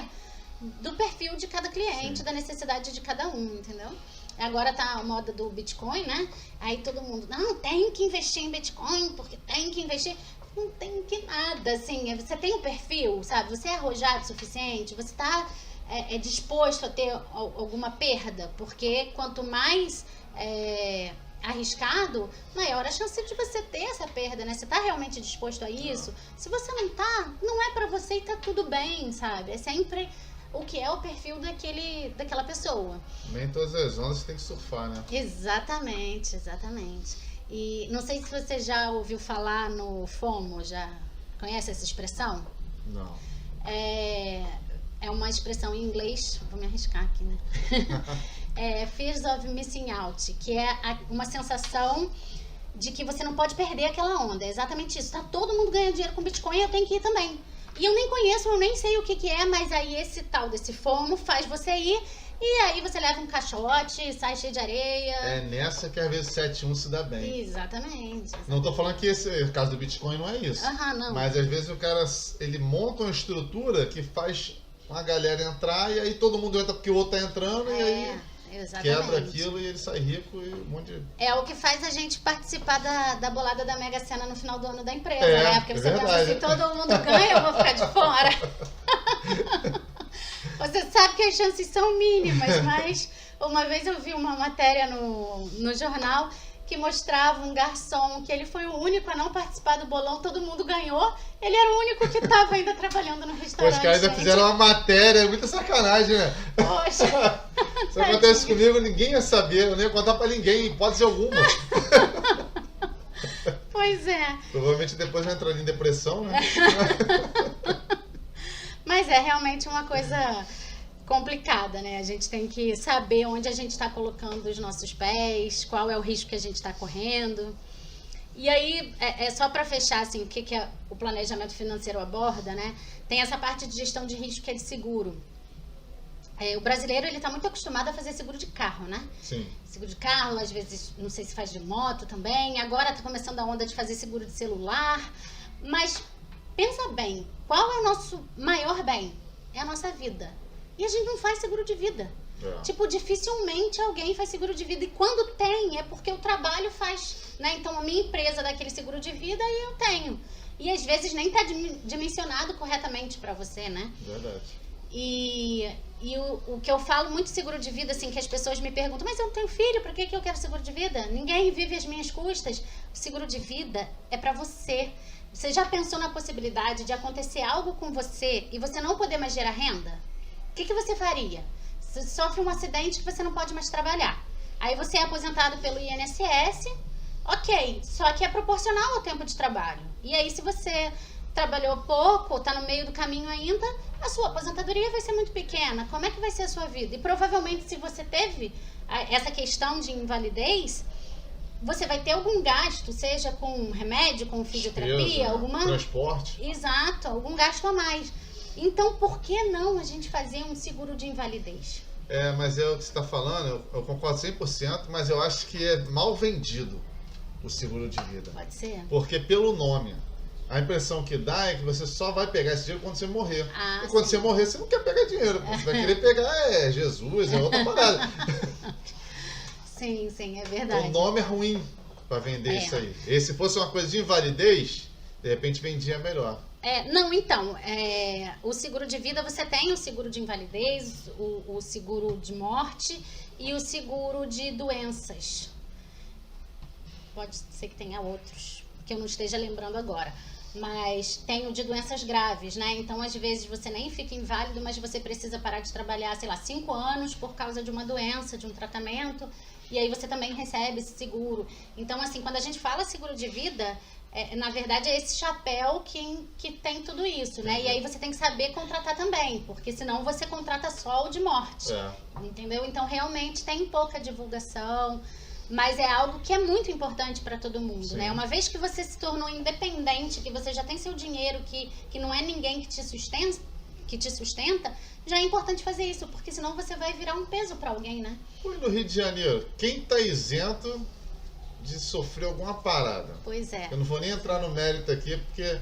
do perfil de cada cliente, da necessidade de cada um, entendeu? Agora tá a moda do Bitcoin, né? Aí todo mundo, não, tem que investir em Bitcoin, porque tem que investir. Não tem que nada, assim, você tem um perfil, sabe? Você é arrojado o suficiente, você tá disposto a ter alguma perda, porque quanto mais arriscado, maior a chance de você ter essa perda, né? Você tá realmente disposto a isso? Se você não tá, não é pra você e tá tudo bem, sabe? É sempre o que é o perfil daquela pessoa. Nem todas as ondas você tem que surfar, né? Exatamente, exatamente. E não sei se você já ouviu falar no FOMO, já conhece essa expressão? Não. É uma expressão em inglês, vou me arriscar aqui, né? Fears of missing out, que é uma sensação de que você não pode perder aquela onda. É exatamente isso. Tá todo mundo ganhando dinheiro com Bitcoin, eu tenho que ir também. E eu nem conheço, eu nem sei o que é, mas aí esse tal desse FOMO faz você ir, e aí você leva um caixote, sai cheio de areia. É nessa que às vezes 7-1 se dá bem. Exatamente. Não tô falando que esse caso do Bitcoin não é isso. Não. Mas às vezes o cara, ele monta uma estrutura que faz uma galera entrar, e aí todo mundo entra porque o outro tá entrando, e aí exatamente. quebra aquilo e ele sai rico e um monte de... É o que faz a gente participar da bolada da Mega Sena no final do ano da empresa, né? Porque você pensa assim, todo mundo ganha, eu vou ficar de fora. Você sabe que as chances são mínimas, mas uma vez eu vi uma matéria no jornal que mostrava um garçom que ele foi o único a não participar do bolão, todo mundo ganhou, ele era o único que estava ainda trabalhando no restaurante. Os caras ainda fizeram uma matéria, é muita sacanagem, né? Poxa. Se acontece comigo, ninguém ia saber, eu nem ia contar pra ninguém, hipótese alguma. Pois é. Provavelmente depois vai entrar em depressão, né? Mas é realmente uma coisa complicada, né? A gente tem que saber onde a gente está colocando os nossos pés, qual é o risco que a gente está correndo. E aí, só para fechar, assim, o que o planejamento financeiro aborda, né? Tem essa parte de gestão de risco que é de seguro. O brasileiro, ele está muito acostumado a fazer seguro de carro, né? Sim. Seguro de carro, às vezes, não sei se faz de moto também. Agora está começando a onda de fazer seguro de celular. Mas pensa bem, qual é o nosso maior bem? É a nossa vida. E a gente não faz seguro de vida. Tipo, dificilmente alguém faz seguro de vida. E quando tem, é porque o trabalho faz, né? Então, a minha empresa dá aquele seguro de vida e eu tenho. E às vezes nem está dimensionado corretamente para você, né? Verdade. E o que eu falo muito seguro de vida, assim, que as pessoas me perguntam, mas eu não tenho filho, pra que eu quero seguro de vida? Ninguém vive às minhas custas. O seguro de vida é pra você. Você já pensou na possibilidade de acontecer algo com você e você não poder mais gerar renda? O que você faria? Você sofre um acidente que você não pode mais trabalhar. Aí você é aposentado pelo INSS, ok, só que é proporcional ao tempo de trabalho. E aí, se você trabalhou pouco, tá no meio do caminho ainda, a sua aposentadoria vai ser muito pequena. Como é que vai ser a sua vida? E provavelmente, se você teve essa questão de invalidez, você vai ter algum gasto, seja com remédio, com fisioterapia, alguma... transporte. Exato, algum gasto a mais. Então, por que não a gente fazer um seguro de invalidez? Mas é o que você está falando, eu concordo 100%, mas eu acho que é mal vendido o seguro de vida. Pode ser. Porque pelo nome, a impressão que dá é que você só vai pegar esse dinheiro quando você morrer. E quando você morrer, você não quer pegar dinheiro. Você vai querer pegar Jesus, é outra parada. Sim, é verdade. O nome é ruim para vender isso aí. E se fosse uma coisa de invalidez, de repente vendia melhor. O seguro de vida, você tem o seguro de invalidez, o seguro de morte e o seguro de doenças. Pode ser que tenha outros, que eu não esteja lembrando agora. Mas tem o de doenças graves, né? Então, às vezes, você nem fica inválido, mas você precisa parar de trabalhar, 5 anos por causa de uma doença, de um tratamento. E aí você também recebe esse seguro. Então, assim, quando a gente fala seguro de vida... na verdade, é esse chapéu que tem tudo isso, né? E aí você tem que saber contratar também, porque senão você contrata só o de morte, entendeu? Então, realmente, tem pouca divulgação, mas é algo que é muito importante para todo mundo, né? Uma vez que você se tornou independente, que você já tem seu dinheiro, que não é ninguém que te que te sustenta, já é importante fazer isso, porque senão você vai virar um peso para alguém, né? E no Rio de Janeiro, quem tá isento de sofrer alguma parada? Pois é. Eu não vou nem entrar no mérito aqui, porque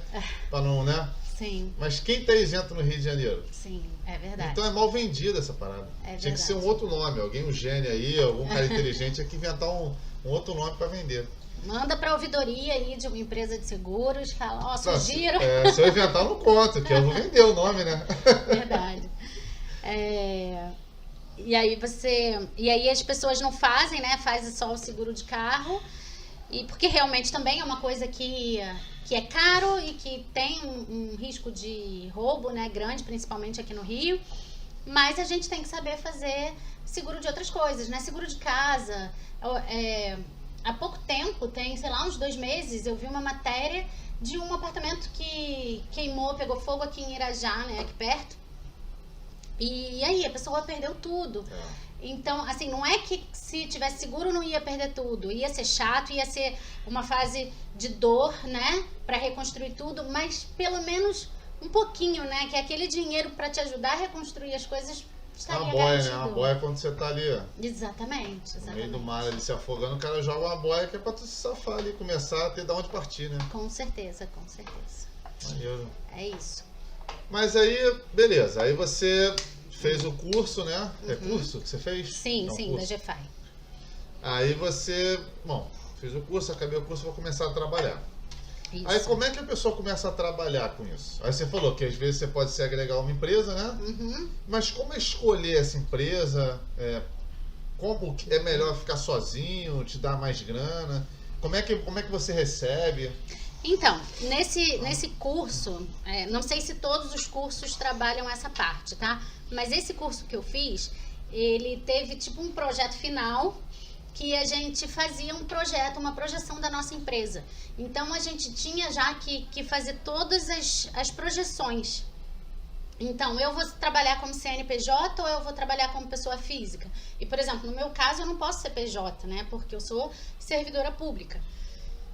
para não, né? Sim. Mas quem tá isento no Rio de Janeiro? Sim, é verdade. Então é mal vendida essa parada. Tinha que ser um outro nome, alguém, um gênio aí, algum cara inteligente, tinha que inventar um outro nome para vender. Manda pra ouvidoria aí de uma empresa de seguros, fala, sugiro. Se eu inventar, eu não conto, que eu vou vender o nome, né? Verdade. E aí as pessoas não fazem, né? Fazem só o seguro de carro. E porque realmente também é uma coisa que é caro e que tem um risco de roubo, né? Grande, principalmente aqui no Rio. Mas a gente tem que saber fazer seguro de outras coisas, né? Seguro de casa. Há pouco tempo, tem, sei lá, uns 2 meses, eu vi uma matéria de um apartamento que queimou, pegou fogo aqui em Irajá, né? Aqui perto. E aí a pessoa perdeu tudo. Então, assim, não é que se tivesse seguro não ia perder tudo. Ia ser chato, ia ser uma fase de dor, né? Pra reconstruir tudo, mas pelo menos um pouquinho, né? Que aquele dinheiro pra te ajudar a reconstruir as coisas estaria uma boia, garantido. né? Uma boia é quando você tá ali, Exatamente. no meio do mar ali se afogando, o cara joga uma boia que é pra tu se safar ali, começar a ter de onde partir, né? Com certeza, com certeza. Maneiro. É isso. Mas aí, beleza, aí você fez o curso, né? É curso que você fez? Sim, Não, sim, curso. da GFI. Aí você, fez o curso, acabei o curso, vou começar a trabalhar. Isso. Aí como é que a pessoa começa a trabalhar com isso? Aí você falou que às vezes você pode se agregar a uma empresa, né? Mas como escolher essa empresa? Como é melhor ficar sozinho, te dar mais grana? Como é que você recebe? Então, nesse curso, não sei se todos os cursos trabalham essa parte, tá? Mas esse curso que eu fiz, ele teve tipo um projeto final que a gente fazia um projeto, uma projeção da nossa empresa. Então, a gente tinha já que fazer todas as projeções. Então, eu vou trabalhar como CNPJ ou eu vou trabalhar como pessoa física? E, por exemplo, no meu caso, eu não posso ser PJ, né? Porque eu sou servidora pública.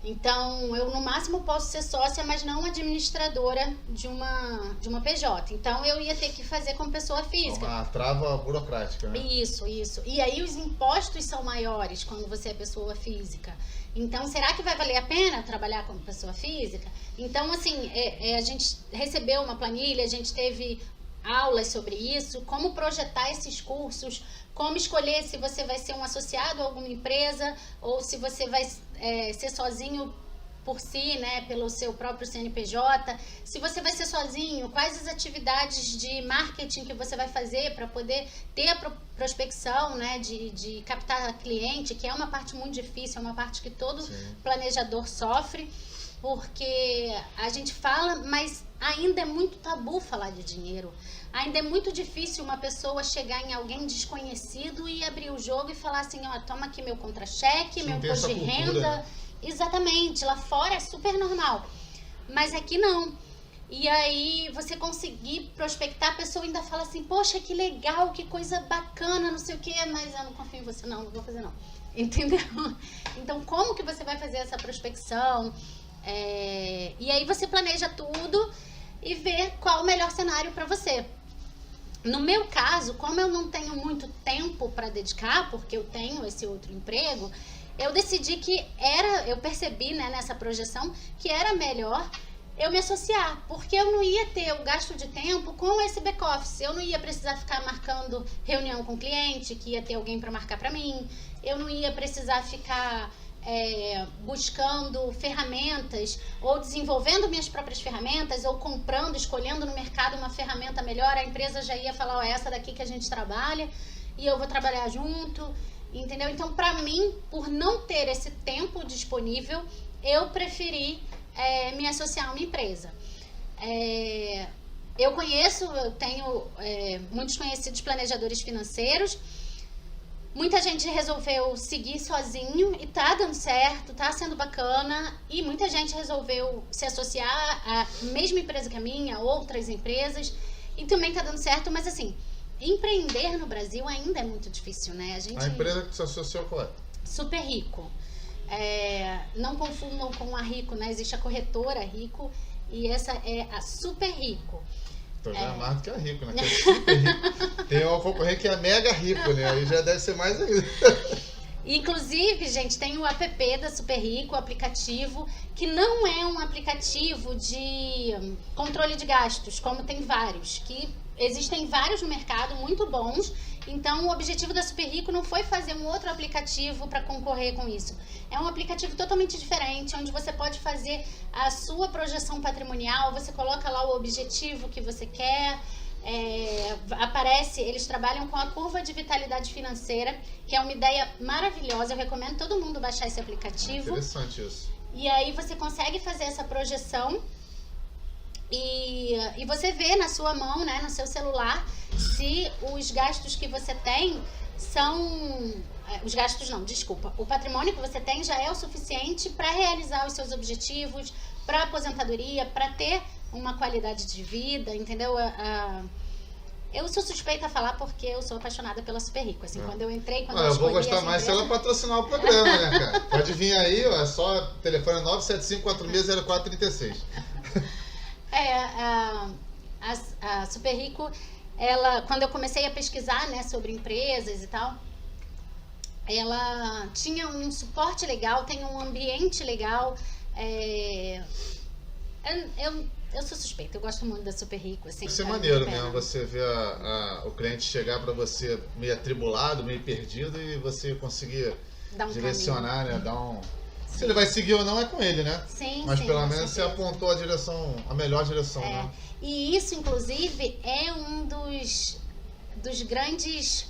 Então, eu no máximo posso ser sócia, mas não administradora de uma PJ. Então, eu ia ter que fazer como pessoa física. Uma trava burocrática, né? Isso. E aí, os impostos são maiores quando você é pessoa física. Então, será que vai valer a pena trabalhar como pessoa física? Então, assim, a gente recebeu uma planilha, a gente teve aulas sobre isso, como projetar esses cursos, como escolher se você vai ser um associado a alguma empresa ou se você vai ser sozinho por si, né, pelo seu próprio CNPJ. Se você vai ser sozinho, quais as atividades de marketing que você vai fazer para poder ter a prospecção, né, de captar cliente, que é uma parte muito difícil, é uma parte que todo planejador sofre, porque a gente fala, mas ainda é muito tabu falar de dinheiro. Ainda é muito difícil uma pessoa chegar em alguém desconhecido e abrir o jogo e falar assim, toma aqui meu contra-cheque, meu imposto de renda. Né? Exatamente, lá fora é super normal, mas aqui não. E aí você conseguir prospectar, a pessoa ainda fala assim, poxa, que legal, que coisa bacana, não sei o quê, mas eu não confio em você, não vou fazer não. Entendeu? Então, como que você vai fazer essa prospecção? E aí você planeja tudo e vê qual o melhor cenário para você. No meu caso, como eu não tenho muito tempo para dedicar, porque eu tenho esse outro emprego, eu decidi eu percebi, né, nessa projeção, que era melhor eu me associar, porque eu não ia ter o gasto de tempo com esse back-office, eu não ia precisar ficar marcando reunião com o cliente, que ia ter alguém para marcar para mim, eu não ia precisar ficar buscando ferramentas ou desenvolvendo minhas próprias ferramentas ou comprando, escolhendo no mercado uma ferramenta melhor, a empresa já ia falar, é essa daqui que a gente trabalha e eu vou trabalhar junto, entendeu? Então, para mim, por não ter esse tempo disponível, eu preferi me associar a uma empresa. Eu tenho muitos conhecidos planejadores financeiros. Muita gente resolveu seguir sozinho e tá dando certo, tá sendo bacana. E muita gente resolveu se associar à mesma empresa que a minha, outras empresas, e também tá dando certo. Mas assim, empreender no Brasil ainda é muito difícil, né? A empresa que se associou qual é? Super Rico. Não confundam com a Rico, né? Existe a corretora Rico e essa é a Super Rico. Então já é mais do que é rico, né? Que é super rico. Tem um concorrente que é mega rico, né? Aí já deve ser mais ainda. Inclusive, gente, tem o app da Super Rico, o aplicativo, que não é um aplicativo de controle de gastos, como tem vários, que existem vários no mercado, muito bons. Então, o objetivo da Super Rico não foi fazer um outro aplicativo para concorrer com isso. É um aplicativo totalmente diferente, onde você pode fazer a sua projeção patrimonial, você coloca lá o objetivo que você quer, aparece, eles trabalham com a curva de vitalidade financeira, que é uma ideia maravilhosa, eu recomendo todo mundo baixar esse aplicativo. Interessante isso. E aí você consegue fazer essa projeção e você vê na sua mão, né, no seu celular, se os gastos que você tem são... Os gastos não, desculpa. O patrimônio que você tem já é o suficiente para realizar os seus objetivos, para aposentadoria, para ter uma qualidade de vida, entendeu? Eu sou suspeita a falar porque eu sou apaixonada pela Super Rico. Assim, quando eu entrei, quando eu vou gostar mais se ela patrocinar o programa, né, cara? Pode vir aí, ó, só telefone 975460436. A Super Rico, ela, quando eu comecei a pesquisar, né, sobre empresas e tal, ela tinha um suporte legal, tem um ambiente legal. Eu sou suspeita, eu gosto muito da Super Rico. Assim, isso é maneiro mesmo, você vê o cliente chegar para você meio atribulado, meio perdido, e você conseguir direcionar, né? Se ele vai seguir ou não é com ele, né? Sim, mas sim, pelo menos você apontou a melhor direção, né? E isso, inclusive, é um dos grandes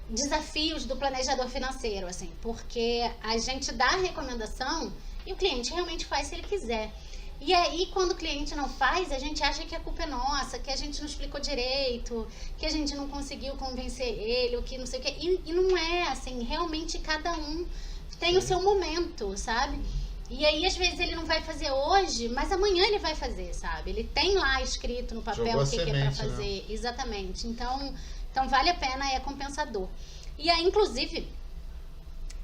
desafios do planejador financeiro, assim, porque a gente dá a recomendação e o cliente realmente faz se ele quiser. E aí, quando o cliente não faz, a gente acha que a culpa é nossa, que a gente não explicou direito, que a gente não conseguiu convencer ele, ou que não sei o quê. E não é, assim, realmente cada um tem o seu momento, sabe? E aí, às vezes, ele não vai fazer hoje, mas amanhã ele vai fazer, sabe? Ele tem lá escrito no papel o que é pra fazer. Né? Exatamente. Então, vale a pena, é compensador. E aí, inclusive...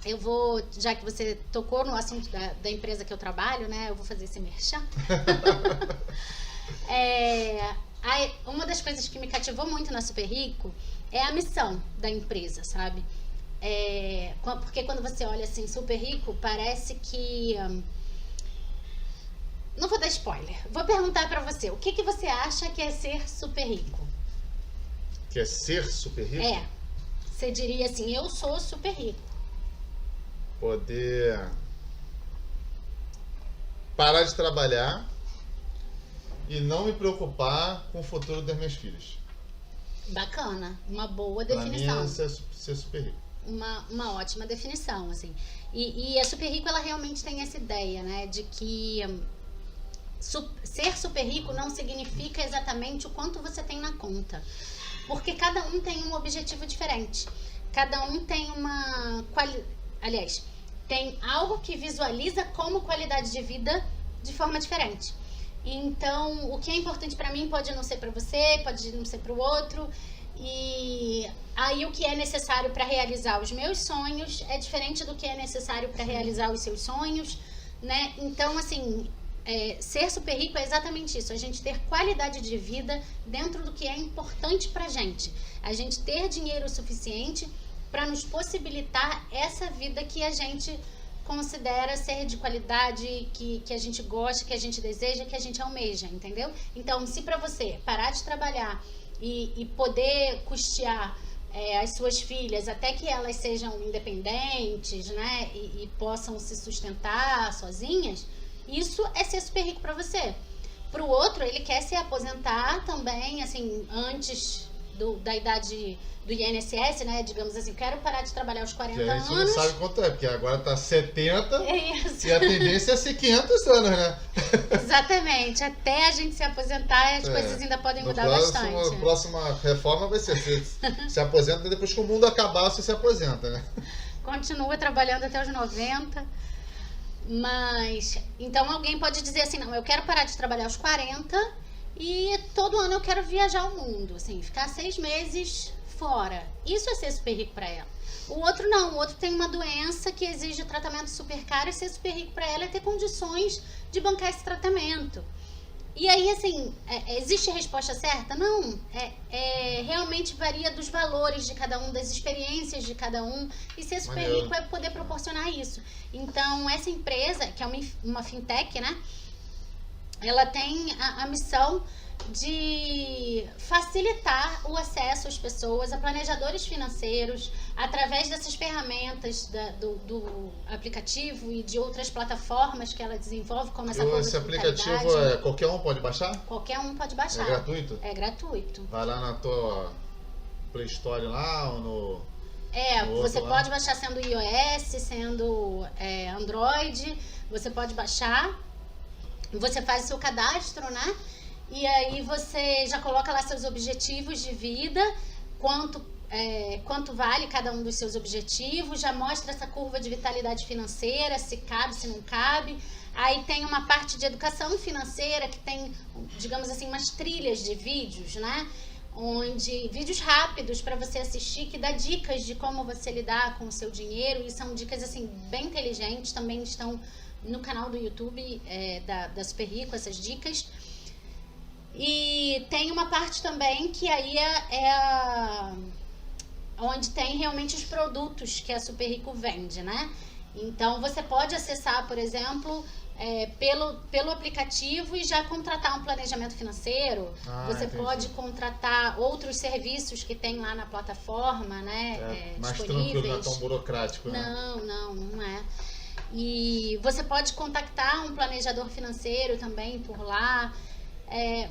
Eu vou, já que você tocou no assunto da empresa que eu trabalho, né? Eu vou fazer esse merchan. Uma das coisas que me cativou muito na Super Rico é a missão da empresa, sabe? Porque quando você olha assim, Super Rico, parece que... Não vou dar spoiler. Vou perguntar pra você, o que você acha que é ser super rico? Que é ser super rico? Você diria assim, eu sou super rico. Poder parar de trabalhar e não me preocupar com o futuro das minhas filhas. Bacana, uma boa definição. Pra mim é ser super rico. Uma ótima definição, assim. E a Super Rico, ela realmente tem essa ideia, né, de que ser super rico não significa exatamente o quanto você tem na conta. Porque cada um tem um objetivo diferente. Cada um tem uma tem algo que visualiza como qualidade de vida de forma diferente. Então, o que é importante para mim pode não ser para você, pode não ser para o outro. E aí o que é necessário para realizar os meus sonhos é diferente do que é necessário para realizar os seus sonhos, né? Então, assim, ser super rico é exatamente isso, a gente ter qualidade de vida dentro do que é importante pra gente. A gente ter dinheiro suficiente para nos possibilitar essa vida que a gente considera ser de qualidade, que a gente gosta, que a gente deseja, que a gente almeja, entendeu? Então, se para você parar de trabalhar e poder custear as suas filhas até que elas sejam independentes, né, e possam se sustentar sozinhas, isso é ser super rico para você. Para o outro, ele quer se aposentar também, assim, antes da idade do INSS, né? Digamos assim, quero parar de trabalhar aos 40 anos. A gente não sabe quanto é, porque agora tá 70 isso. E a tendência é ser 500 anos, né? Exatamente. Até a gente se aposentar, as coisas ainda podem mudar bastante. A próxima reforma vai ser se aposenta e depois que o mundo acabar, você se aposenta, né? Continua trabalhando até os 90. Mas, então alguém pode dizer assim, não, eu quero parar de trabalhar aos 40 e todo ano eu quero viajar ao mundo, assim, ficar 6 meses fora. Isso é ser super rico para ela. O outro não, o outro tem uma doença que exige tratamento super caro e ser super rico para ela é ter condições de bancar esse tratamento. E aí, assim, existe a resposta certa? Não. Realmente varia dos valores de cada um, das experiências de cada um. E ser super rico é poder proporcionar isso. Então, essa empresa, que é uma fintech, né? Ela tem a missão de facilitar o acesso às pessoas, a planejadores financeiros, através dessas ferramentas do aplicativo e de outras plataformas que ela desenvolve, como essa coisa. Esse aplicativo qualquer um pode baixar? Qualquer um pode baixar. É gratuito? É gratuito. Vai lá na tua Play Store lá ou no... você pode baixar sendo iOS, sendo Android, você pode baixar, você faz o seu cadastro, né? E aí você já coloca lá seus objetivos de vida, quanto vale cada um dos seus objetivos, já mostra essa curva de vitalidade financeira, se cabe, se não cabe. Aí tem uma parte de educação financeira que tem, digamos assim, umas trilhas de vídeos, né? Vídeos rápidos para você assistir, que dá dicas de como você lidar com o seu dinheiro, e são dicas assim bem inteligentes, também estão no canal do YouTube da Super Rico, essas dicas. E tem uma parte também que aí onde tem realmente os produtos que a Super Rico vende, né? Então você pode acessar, por exemplo, pelo aplicativo e já contratar um planejamento financeiro. Você pode contratar outros serviços que tem lá na plataforma, né? Mais tranquilo, não é tão burocrático, né? Não é. E você pode contactar um planejador financeiro também por lá.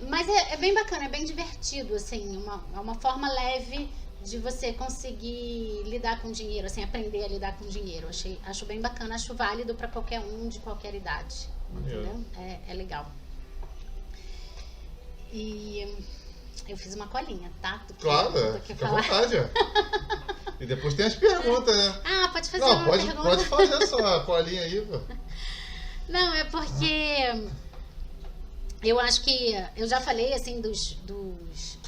Mas é bem bacana, é bem divertido, assim, uma forma leve de você conseguir lidar com dinheiro, assim, aprender a lidar com dinheiro. Acho bem bacana, acho válido para qualquer um de qualquer idade, entendeu? É legal. E eu fiz uma colinha, tá? Claro, fica à vontade. E depois tem as perguntas, né? Pode fazer uma pergunta. Pode fazer essa colinha aí, pô. Não, é porque... Eu acho que eu já falei assim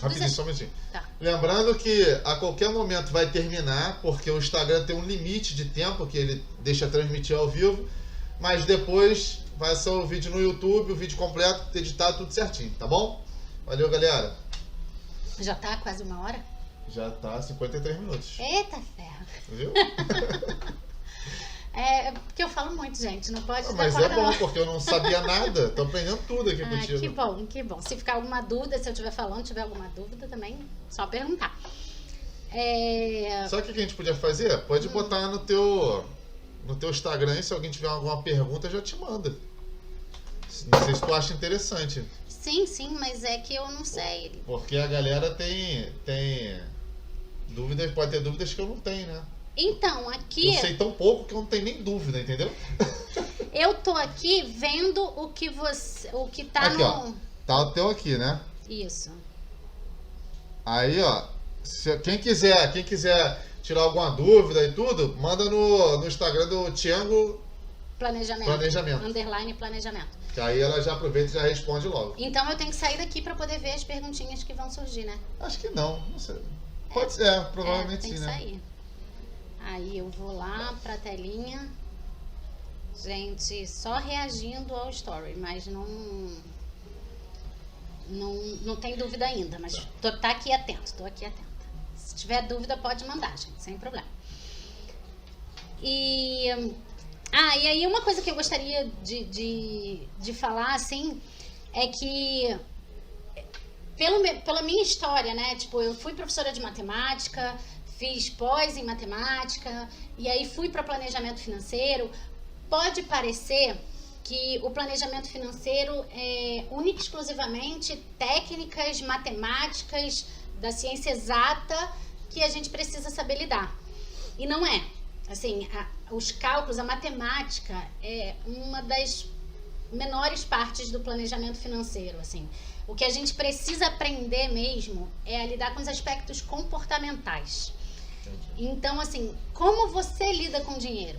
Rapidinho, só um minutinho. Tá. Lembrando que a qualquer momento vai terminar, porque o Instagram tem um limite de tempo que ele deixa transmitir ao vivo, mas depois vai ser o vídeo no YouTube, o vídeo completo, editado, tudo certinho, tá bom? Valeu, galera. Já tá quase 1 hora? Já tá 53 minutos. Eita ferro. Viu? Porque eu falo muito, gente, não pode... Mas é bom, porque eu não sabia nada, tô aprendendo tudo aqui contigo. Que bom. Se ficar alguma dúvida, se eu estiver falando, tiver alguma dúvida também, só perguntar. Sabe o que a gente podia fazer? Pode botar no teu Instagram, e se alguém tiver alguma pergunta, já te manda. Não sei se tu acha interessante. Sim, mas é que eu não sei. Porque a galera tem dúvidas, pode ter dúvidas que eu não tenho, né? Então, aqui... Eu sei tão pouco que eu não tenho nem dúvida, entendeu? Eu tô aqui vendo o que tá aqui, ó. Tá o teu aqui, né? Isso. Aí, ó. Quem quiser tirar alguma dúvida e tudo, manda no Instagram do Thiago Planejamento. Underline planejamento. Que aí ela já aproveita e já responde logo. Então eu tenho que sair daqui pra poder ver as perguntinhas que vão surgir, né? Acho que não sei. Pode ser, provavelmente tem sim, que né? sair. Aí eu vou lá pra telinha. Gente, só reagindo ao story, mas não tem dúvida ainda, mas tô aqui atento. Se tiver dúvida, pode mandar, gente, sem problema. E aí uma coisa que eu gostaria de falar, assim, é que pela minha história, né, tipo, eu fui professora de matemática, fiz pós em matemática, e aí fui para planejamento financeiro. Pode parecer que o planejamento financeiro é única e exclusivamente técnicas matemáticas da ciência exata que a gente precisa saber lidar. E não é. Assim, os cálculos, a matemática é uma das menores partes do planejamento financeiro, assim. O que a gente precisa aprender mesmo é a lidar com os aspectos comportamentais. Então, assim, como você lida com dinheiro?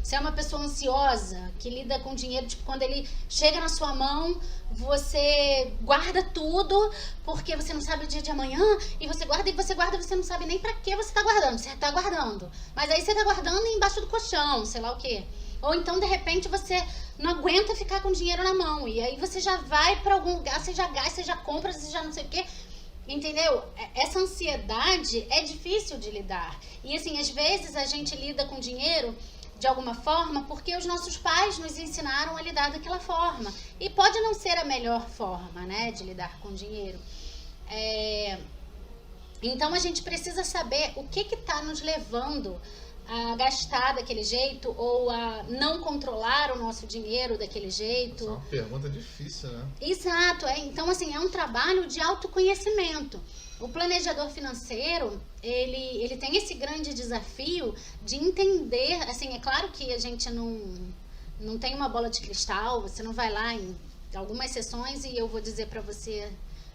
Você é uma pessoa ansiosa que lida com dinheiro, tipo, quando ele chega na sua mão, você guarda tudo porque você não sabe o dia de amanhã, e você guarda, você não sabe nem pra que você tá guardando. Você tá guardando, mas aí você tá guardando embaixo do colchão, sei lá o quê. Ou então, de repente, você não aguenta ficar com dinheiro na mão. E aí você já vai para algum lugar, você já gasta, você já compra, você já não sei o quê. Entendeu? Essa ansiedade é difícil de lidar. E assim, às vezes a gente lida com dinheiro de alguma forma porque os nossos pais nos ensinaram a lidar daquela forma. E pode não ser a melhor forma, né, de lidar com dinheiro. Então a gente precisa saber o que está nos levando a gastar daquele jeito ou a não controlar o nosso dinheiro daquele jeito. Essa é uma pergunta difícil, né? Exato, então assim, é um trabalho de autoconhecimento. O planejador financeiro, ele tem esse grande desafio de entender, assim, é claro que a gente não tem uma bola de cristal, você não vai lá em algumas sessões e eu vou dizer para você,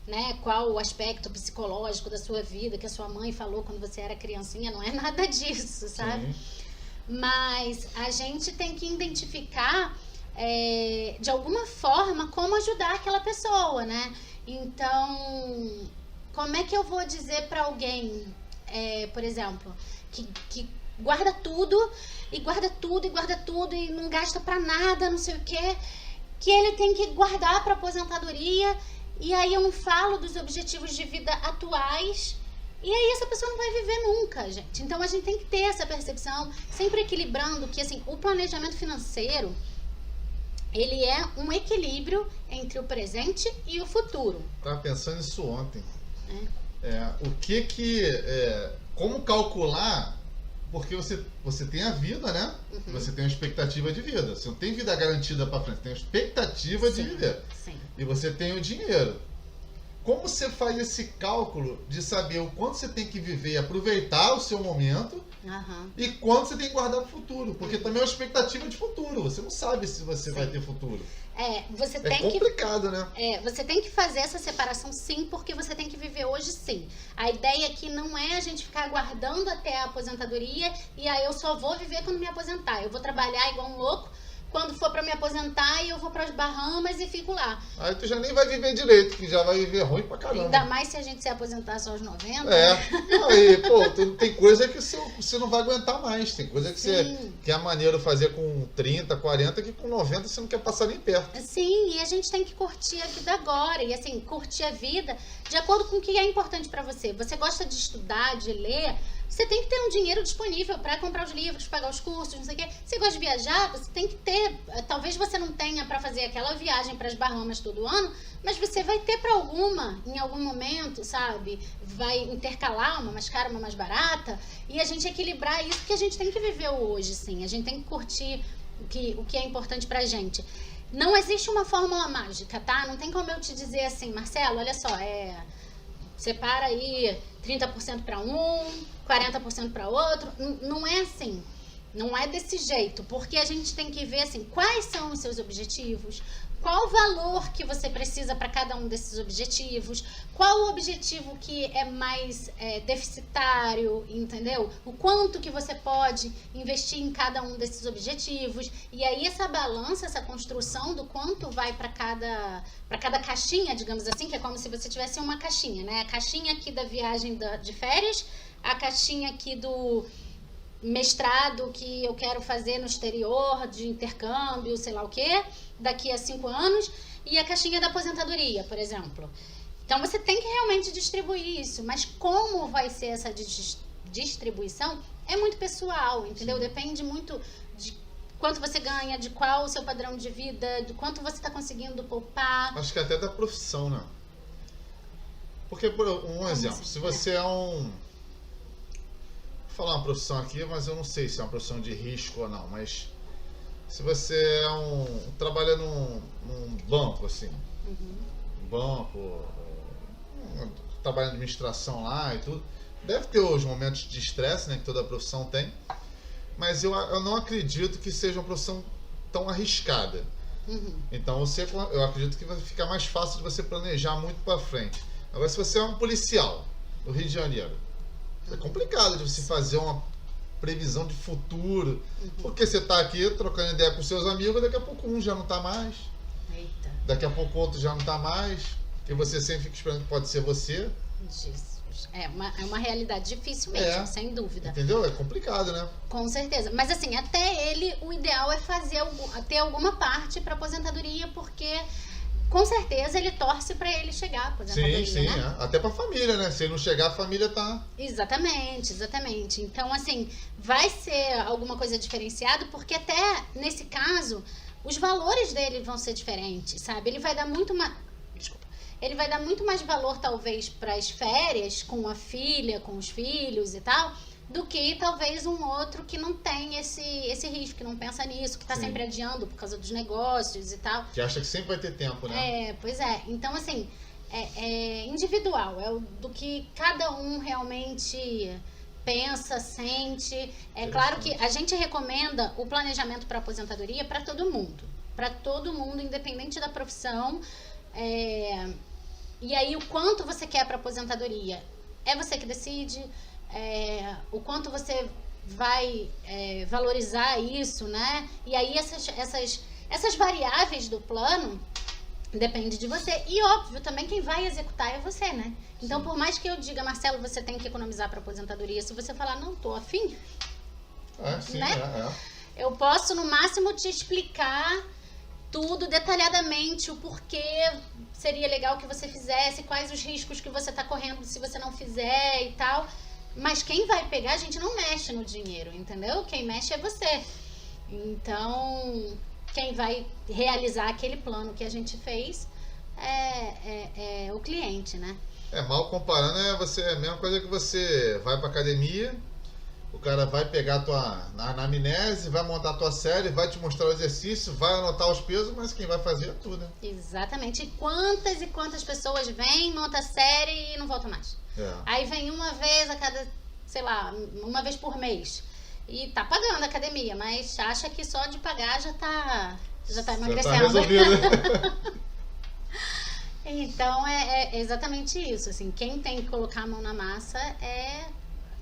né, qual o aspecto psicológico da sua vida que a sua mãe falou quando você era criancinha, não é nada disso, sabe? Sim. Mas a gente tem que identificar de alguma forma como ajudar aquela pessoa, né? Então, como é que eu vou dizer para alguém, por exemplo, que guarda tudo e guarda tudo e guarda tudo e não gasta para nada, não sei o quê, que ele tem que guardar para aposentadoria. E aí eu não falo dos objetivos de vida atuais. E aí essa pessoa não vai viver nunca, gente. Então a gente tem que ter essa percepção, sempre equilibrando que assim, o planejamento financeiro, ele é um equilíbrio entre o presente e o futuro. Tava pensando nisso ontem. Como calcular, porque você tem a vida, né? Uhum. Você tem uma expectativa de vida. Você não tem vida garantida para frente, tem uma expectativa de viver. Sim. E você tem o dinheiro. Como você faz esse cálculo de saber o quanto você tem que viver e aproveitar o seu momento e quanto você tem que guardar para o futuro? Porque também é uma expectativa de futuro. Você não sabe se você vai ter futuro. Você tem complicado, né? Você tem que fazer essa separação sim, porque você tem que viver hoje sim. A ideia aqui não é a gente ficar aguardando até a aposentadoria e aí eu só vou viver quando me aposentar. Eu vou trabalhar igual um louco. Quando for pra me aposentar, eu vou pras Bahamas e fico lá. Aí tu já nem vai viver direito, que já vai viver ruim pra caramba. Ainda mais se a gente se aposentar só aos 90. Aí, tem coisa que você não vai aguentar mais. Tem coisa que você quer maneiro fazer com 30, 40, que com 90 você não quer passar nem perto. Sim, e a gente tem que curtir a vida agora. E assim, curtir a vida de acordo com o que é importante pra você. Você gosta de estudar, de ler... Você tem que ter um dinheiro disponível para comprar os livros, pagar os cursos, não sei o quê. Você gosta de viajar, você tem que ter... Talvez você não tenha para fazer aquela viagem para as Bahamas todo ano, mas você vai ter para em algum momento, sabe? Vai intercalar uma mais cara, uma mais barata. E a gente equilibrar isso, porque a gente tem que viver o hoje, sim. A gente tem que curtir o que é importante pra gente. Não existe uma fórmula mágica, tá? Não tem como eu te dizer assim, Marcelo, olha só, separa aí 30% para um, 40% para outro. Não é assim. Não é desse jeito. Porque a gente tem que ver assim, quais são os seus objetivos, qual o valor que você precisa para cada um desses objetivos, qual o objetivo que é mais deficitário, entendeu? O quanto que você pode investir em cada um desses objetivos. E aí essa balança, essa construção do quanto vai para cada caixinha, digamos assim, que é como se você tivesse uma caixinha, né? A caixinha aqui da viagem de férias, a caixinha aqui do mestrado que eu quero fazer no exterior, de intercâmbio, sei lá o quê, daqui a 5 anos, e a caixinha da aposentadoria, por exemplo. Então você tem que realmente distribuir isso, mas como vai ser essa distribuição é muito pessoal, entendeu? Sim. Depende muito de quanto você ganha, de qual o seu padrão de vida, de quanto você está conseguindo poupar. Acho que até da profissão, né? Porque, por um exemplo, se você Vou falar uma profissão aqui, mas eu não sei se é uma profissão de risco ou não, mas se você trabalha num banco, assim, trabalha em administração lá e tudo, deve ter os momentos de estresse, né, que toda profissão tem, mas eu não acredito que seja uma profissão tão arriscada. Então eu acredito que vai ficar mais fácil de você planejar muito para frente. Agora, se você é um policial no Rio de Janeiro, é complicado de você fazer uma previsão de futuro, porque você está aqui trocando ideia com seus amigos, daqui a pouco um já não está mais, daqui a pouco outro já não está mais, e você sempre fica esperando que pode ser você. É uma realidade difícil mesmo, sem dúvida. Entendeu? É complicado, né? Com certeza. Mas assim, até ele, o ideal é ter alguma parte para aposentadoria, porque com certeza ele torce para ele chegar à aposentadoria, sim, né? Até pra família, né? Se ele não chegar, a família tá... Exatamente. Então, assim, vai ser alguma coisa diferenciada, porque até nesse caso, os valores dele vão ser diferentes, sabe? Ele vai dar muito mais valor, talvez, para as férias com a filha, com os filhos e tal, do que talvez um outro que não tem esse risco, que não pensa nisso, que está sempre adiando por causa dos negócios e tal. Que acha que sempre vai ter tempo, né? Pois é. Então, assim, é individual, do que cada um realmente pensa, sente. É claro que a gente recomenda o planejamento para aposentadoria para todo mundo, independente da profissão. E aí, o quanto você quer para aposentadoria? É você que decide. O quanto você vai valorizar isso, né? E aí, essas variáveis do plano depende de você. E, óbvio, também quem vai executar é você, né? Então, por mais que eu diga, Marcelo, você tem que economizar para aposentadoria, se você falar, não, tô afim, né? Eu posso, no máximo, te explicar tudo detalhadamente, o porquê seria legal que você fizesse, quais os riscos que você está correndo se você não fizer e tal. Mas quem vai pegar, a gente não mexe no dinheiro, entendeu? Quem mexe é você. Então, quem vai realizar aquele plano que a gente fez é o cliente, né? Mal comparando, é a mesma coisa que você vai pra academia, o cara vai pegar a tua anamnese, vai montar a tua série, vai te mostrar o exercício, vai anotar os pesos, mas quem vai fazer é tu, né? Exatamente. E quantas pessoas vêm, monta a série e não volta mais. Aí vem uma vez a cada, sei lá, uma vez por mês. E tá pagando a academia, mas acha que só de pagar já tá emagrecendo. Já tá resolvido. Então é exatamente isso, assim, quem tem que colocar a mão na massa é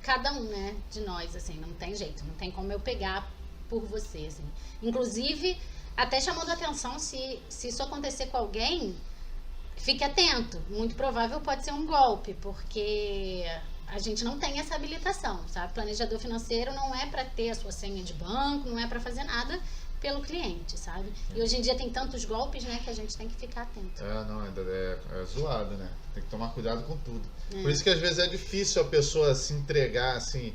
cada um, né, de nós, assim, não tem jeito, não tem como eu pegar por você, assim. Inclusive, até chamando a atenção, se isso acontecer com alguém, fique atento, muito provável pode ser um golpe, porque a gente não tem essa habilitação, sabe? Planejador financeiro não é para ter a sua senha de banco, não é para fazer nada pelo cliente, sabe? E hoje em dia tem tantos golpes, né, que a gente tem que ficar atento. Ainda é zoado, né? Tem que tomar cuidado com tudo. Por isso que às vezes é difícil a pessoa se entregar, assim,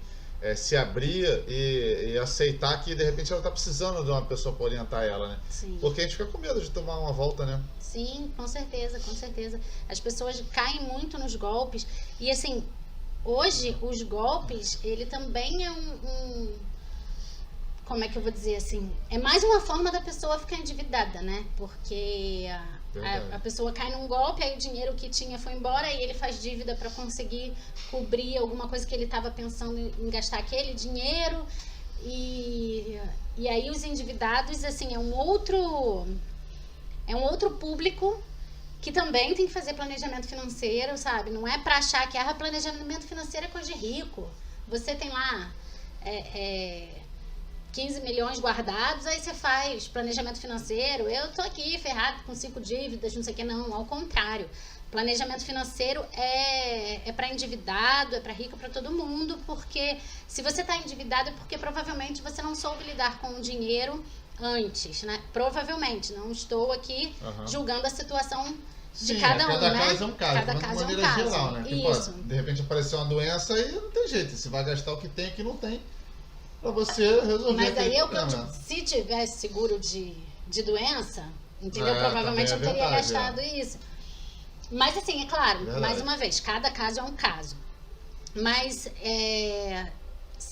se abrir e aceitar que de repente ela tá precisando de uma pessoa para orientar ela, né? Sim. Porque a gente fica com medo de tomar uma volta, né? Sim, com certeza. As pessoas caem muito nos golpes e, assim, hoje os golpes, ele também é como é que eu vou dizer assim? É mais uma forma da pessoa ficar endividada, né? Porque a pessoa cai num golpe, aí o dinheiro que tinha foi embora e ele faz dívida para conseguir cobrir alguma coisa que ele estava pensando em gastar aquele dinheiro. E aí os endividados, assim, é um outro público que também tem que fazer planejamento financeiro, sabe? Não é para achar que planejamento financeiro é coisa de rico. Você tem lá 15 milhões guardados, aí você faz planejamento financeiro. Eu tô aqui ferrado com 5 dívidas, não sei o que, não, ao contrário. Planejamento financeiro é para endividado, é para rico, para todo mundo, porque se você tá endividado é porque provavelmente você não soube lidar com o dinheiro antes, né? Provavelmente, não estou aqui julgando a situação de cada um, né? Cada caso é um caso, cada mas caso de maneira é um caso. geral, né? Isso. De repente apareceu uma doença aí não tem jeito, você vai gastar o que tem e o que não tem pra você resolver. Mas aí problema. se tivesse seguro de doença, entendeu? Provavelmente eu teria gastado isso. Mas assim, é claro, mais uma vez, cada caso é um caso. Mas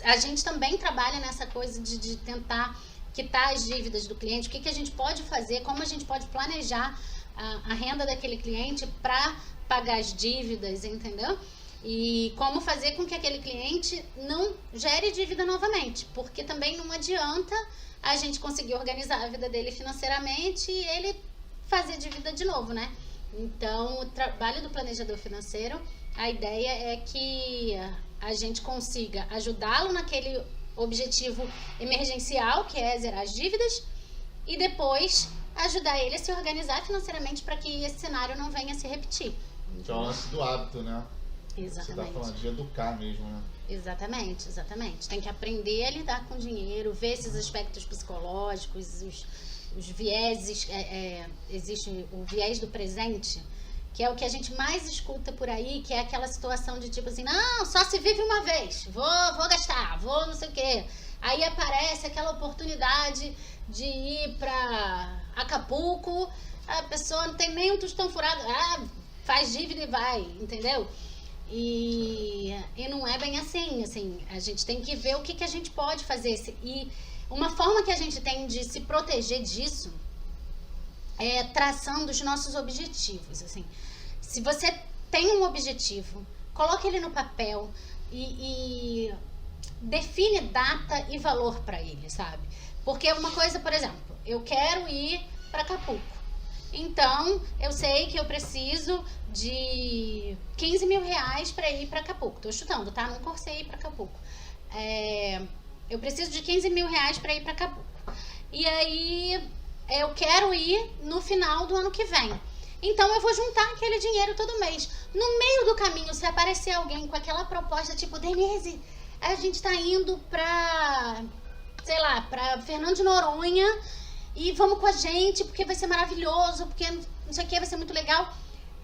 a gente também trabalha nessa coisa de tentar quitar as dívidas do cliente, o que a gente pode fazer, como a gente pode planejar a renda daquele cliente para pagar as dívidas, entendeu? E como fazer com que aquele cliente não gere dívida novamente, porque também não adianta a gente conseguir organizar a vida dele financeiramente e ele fazer dívida de novo, né? Então, o trabalho do planejador financeiro, a ideia é que a gente consiga ajudá-lo naquele objetivo emergencial, que é zerar as dívidas, e depois ajudar ele a se organizar financeiramente para que esse cenário não venha a se repetir. Que é o lance do hábito, né? Exatamente. Você tá falando de educar mesmo, né? Exatamente, exatamente. Tem que aprender a lidar com dinheiro, ver esses aspectos psicológicos, os vieses. Existe o viés do presente, que é o que a gente mais escuta por aí, que é aquela situação de tipo assim, não, só se vive uma vez, vou gastar, vou não sei o quê. Aí aparece aquela oportunidade de ir pra Acapulco, a pessoa não tem nem um tostão furado, faz dívida e vai, entendeu? E não é bem assim, a gente tem que ver o que a gente pode fazer. E uma forma que a gente tem de se proteger disso é traçando os nossos objetivos, assim. Se você tem um objetivo, coloque ele no papel e define data e valor para ele, sabe? Porque uma coisa, por exemplo, eu quero ir para Acapulco. Então, eu sei que eu preciso de 15 mil reais para ir para Acapulco. Tô chutando, tá? Não cursei ir para Acapulco. Eu preciso de 15 mil reais para ir para Acapulco. E aí, eu quero ir no final do ano que vem. Então, eu vou juntar aquele dinheiro todo mês. No meio do caminho, se aparecer alguém com aquela proposta, tipo, Denise, a gente tá indo pra, sei lá, pra Fernando de Noronha e vamos com a gente, porque vai ser maravilhoso, porque não sei o que, vai ser muito legal.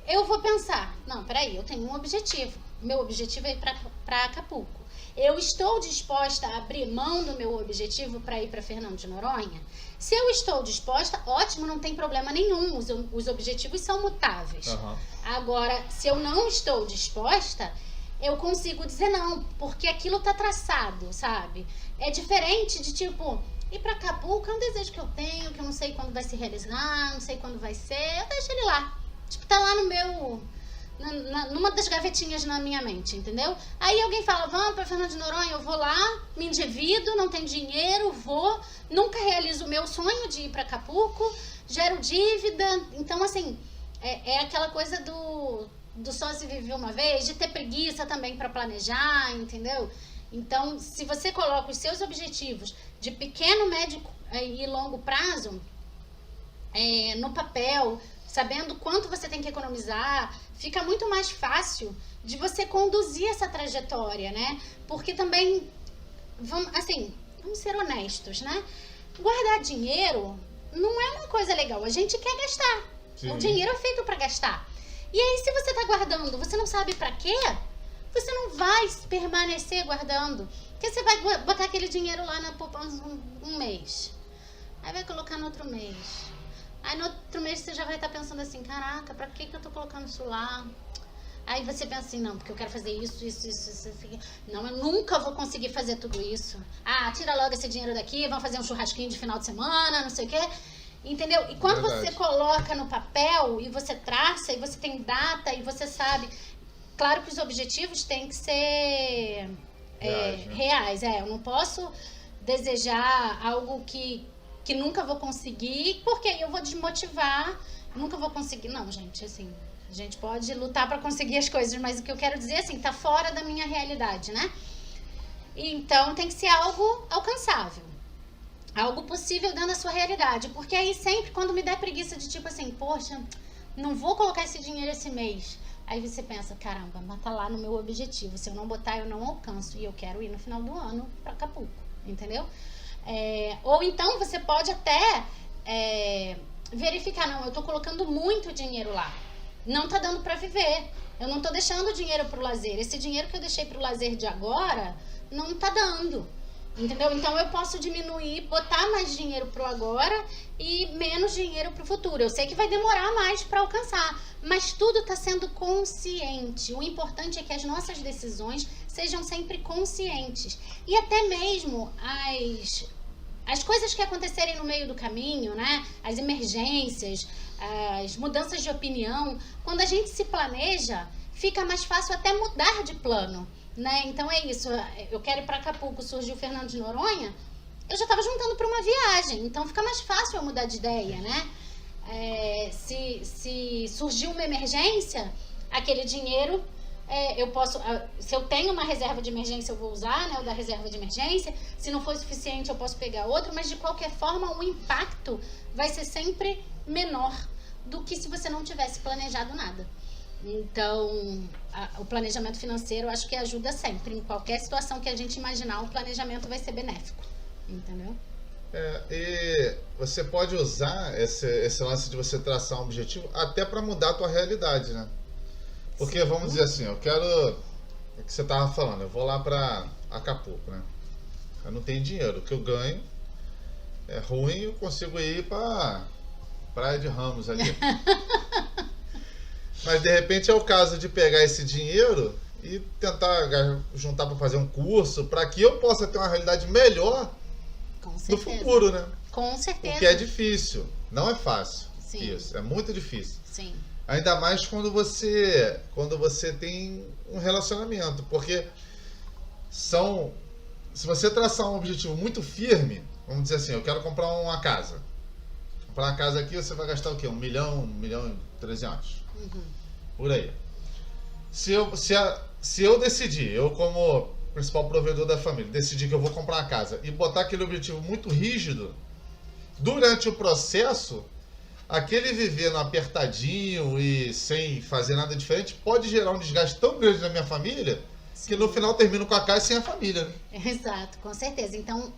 Eu vou pensar, não, peraí, eu tenho um objetivo. Meu objetivo é ir pra Acapulco. Eu estou disposta a abrir mão do meu objetivo para ir para Fernando de Noronha? Se eu estou disposta, ótimo, não tem problema nenhum. Os objetivos são mutáveis. Uhum. Agora, se eu não estou disposta, eu consigo dizer não, porque aquilo tá traçado, sabe? É diferente de tipo, ir para Acapulco é um desejo que eu tenho, que eu não sei quando vai se realizar, não sei quando vai ser, eu deixo ele lá. Tipo, tá lá no meu... numa das gavetinhas na minha mente, entendeu? Aí alguém fala, vamos pra Fernando de Noronha, eu vou lá, me endivido, não tenho dinheiro, vou, nunca realizo o meu sonho de ir pra Acapulco, gero dívida. Então, assim, é aquela coisa do só se viver uma vez, de ter preguiça também pra planejar, entendeu? Então, se você coloca os seus objetivos de pequeno, médio e longo prazo no papel, sabendo quanto você tem que economizar, fica muito mais fácil de você conduzir essa trajetória, né? Porque também, vamos ser honestos, né? Guardar dinheiro não é uma coisa legal, a gente quer gastar. Sim. O dinheiro é feito para gastar. E aí, se você tá guardando, você não sabe para quê, você não vai permanecer guardando. Porque você vai botar aquele dinheiro lá na poupança um mês. Aí vai colocar no outro mês. Aí no outro mês você já vai estar pensando assim, caraca, pra que eu tô colocando isso lá? Aí você pensa assim, não, porque eu quero fazer isso. Não, eu nunca vou conseguir fazer tudo isso. Tira logo esse dinheiro daqui, vamos fazer um churrasquinho de final de semana, não sei o quê. Entendeu? E quando você coloca no papel e você traça e você tem data e você sabe... Claro que os objetivos têm que ser reais. Eu não posso desejar algo que nunca vou conseguir, porque aí eu vou desmotivar, nunca vou conseguir. Não, gente, assim, a gente pode lutar para conseguir as coisas, mas o que eu quero dizer, assim, tá fora da minha realidade, né? Então, tem que ser algo alcançável, algo possível dentro da sua realidade, porque aí sempre, quando me der preguiça de tipo assim, poxa, não vou colocar esse dinheiro esse mês, aí você pensa, caramba, mas tá lá no meu objetivo, se eu não botar, eu não alcanço, e eu quero ir no final do ano para Acapulco, entendeu? Ou então você pode até verificar, não, eu tô colocando muito dinheiro lá, não tá dando para viver, eu não tô deixando dinheiro pro lazer, esse dinheiro que eu deixei pro lazer de agora não tá dando, entendeu? Então eu posso diminuir, botar mais dinheiro pro agora e menos dinheiro pro futuro. Eu sei que vai demorar mais para alcançar, mas tudo tá sendo consciente. O importante é que as nossas decisões sejam sempre conscientes. E até mesmo as coisas que acontecerem no meio do caminho, né? As emergências, as mudanças de opinião, quando a gente se planeja, fica mais fácil até mudar de plano, né? Então é isso, eu quero ir para Acapulco, surgiu Fernando de Noronha, eu já estava juntando para uma viagem, então fica mais fácil eu mudar de ideia, né? Se surgiu uma emergência, aquele dinheiro, eu posso, se eu tenho uma reserva de emergência, eu vou usar, né, o da reserva de emergência, se não for suficiente, eu posso pegar outro, mas de qualquer forma, o impacto vai ser sempre menor do que se você não tivesse planejado nada. Então, o planejamento financeiro, eu acho que ajuda sempre. Em qualquer situação que a gente imaginar, o planejamento vai ser benéfico. Entendeu? E você pode usar esse lance de você traçar um objetivo até para mudar a tua realidade, né? Porque, Sim. vamos dizer assim, eu quero... O que você estava falando, eu vou lá para Acapulco, né? Eu não tenho dinheiro, o que eu ganho é ruim, eu consigo ir para Praia de Ramos ali. Mas de repente é o caso de pegar esse dinheiro e tentar juntar para fazer um curso, para que eu possa ter uma realidade melhor Com no certeza. futuro, né? Com certeza. O que é difícil, não é fácil. Sim. Isso, é muito difícil. Sim. Ainda mais quando você tem um relacionamento, porque se você traçar um objetivo muito firme, vamos dizer assim, eu quero comprar uma casa. Comprar uma casa aqui, você vai gastar o quê? 1 milhão e 300. Por aí. Se eu decidir, eu como principal provedor da família, decidir que eu vou comprar uma casa e botar aquele objetivo muito rígido, durante o processo, aquele viver no apertadinho e sem fazer nada diferente pode gerar um desgaste tão grande na minha família que no final termino com a casa sem a família. Exato, com certeza. Então,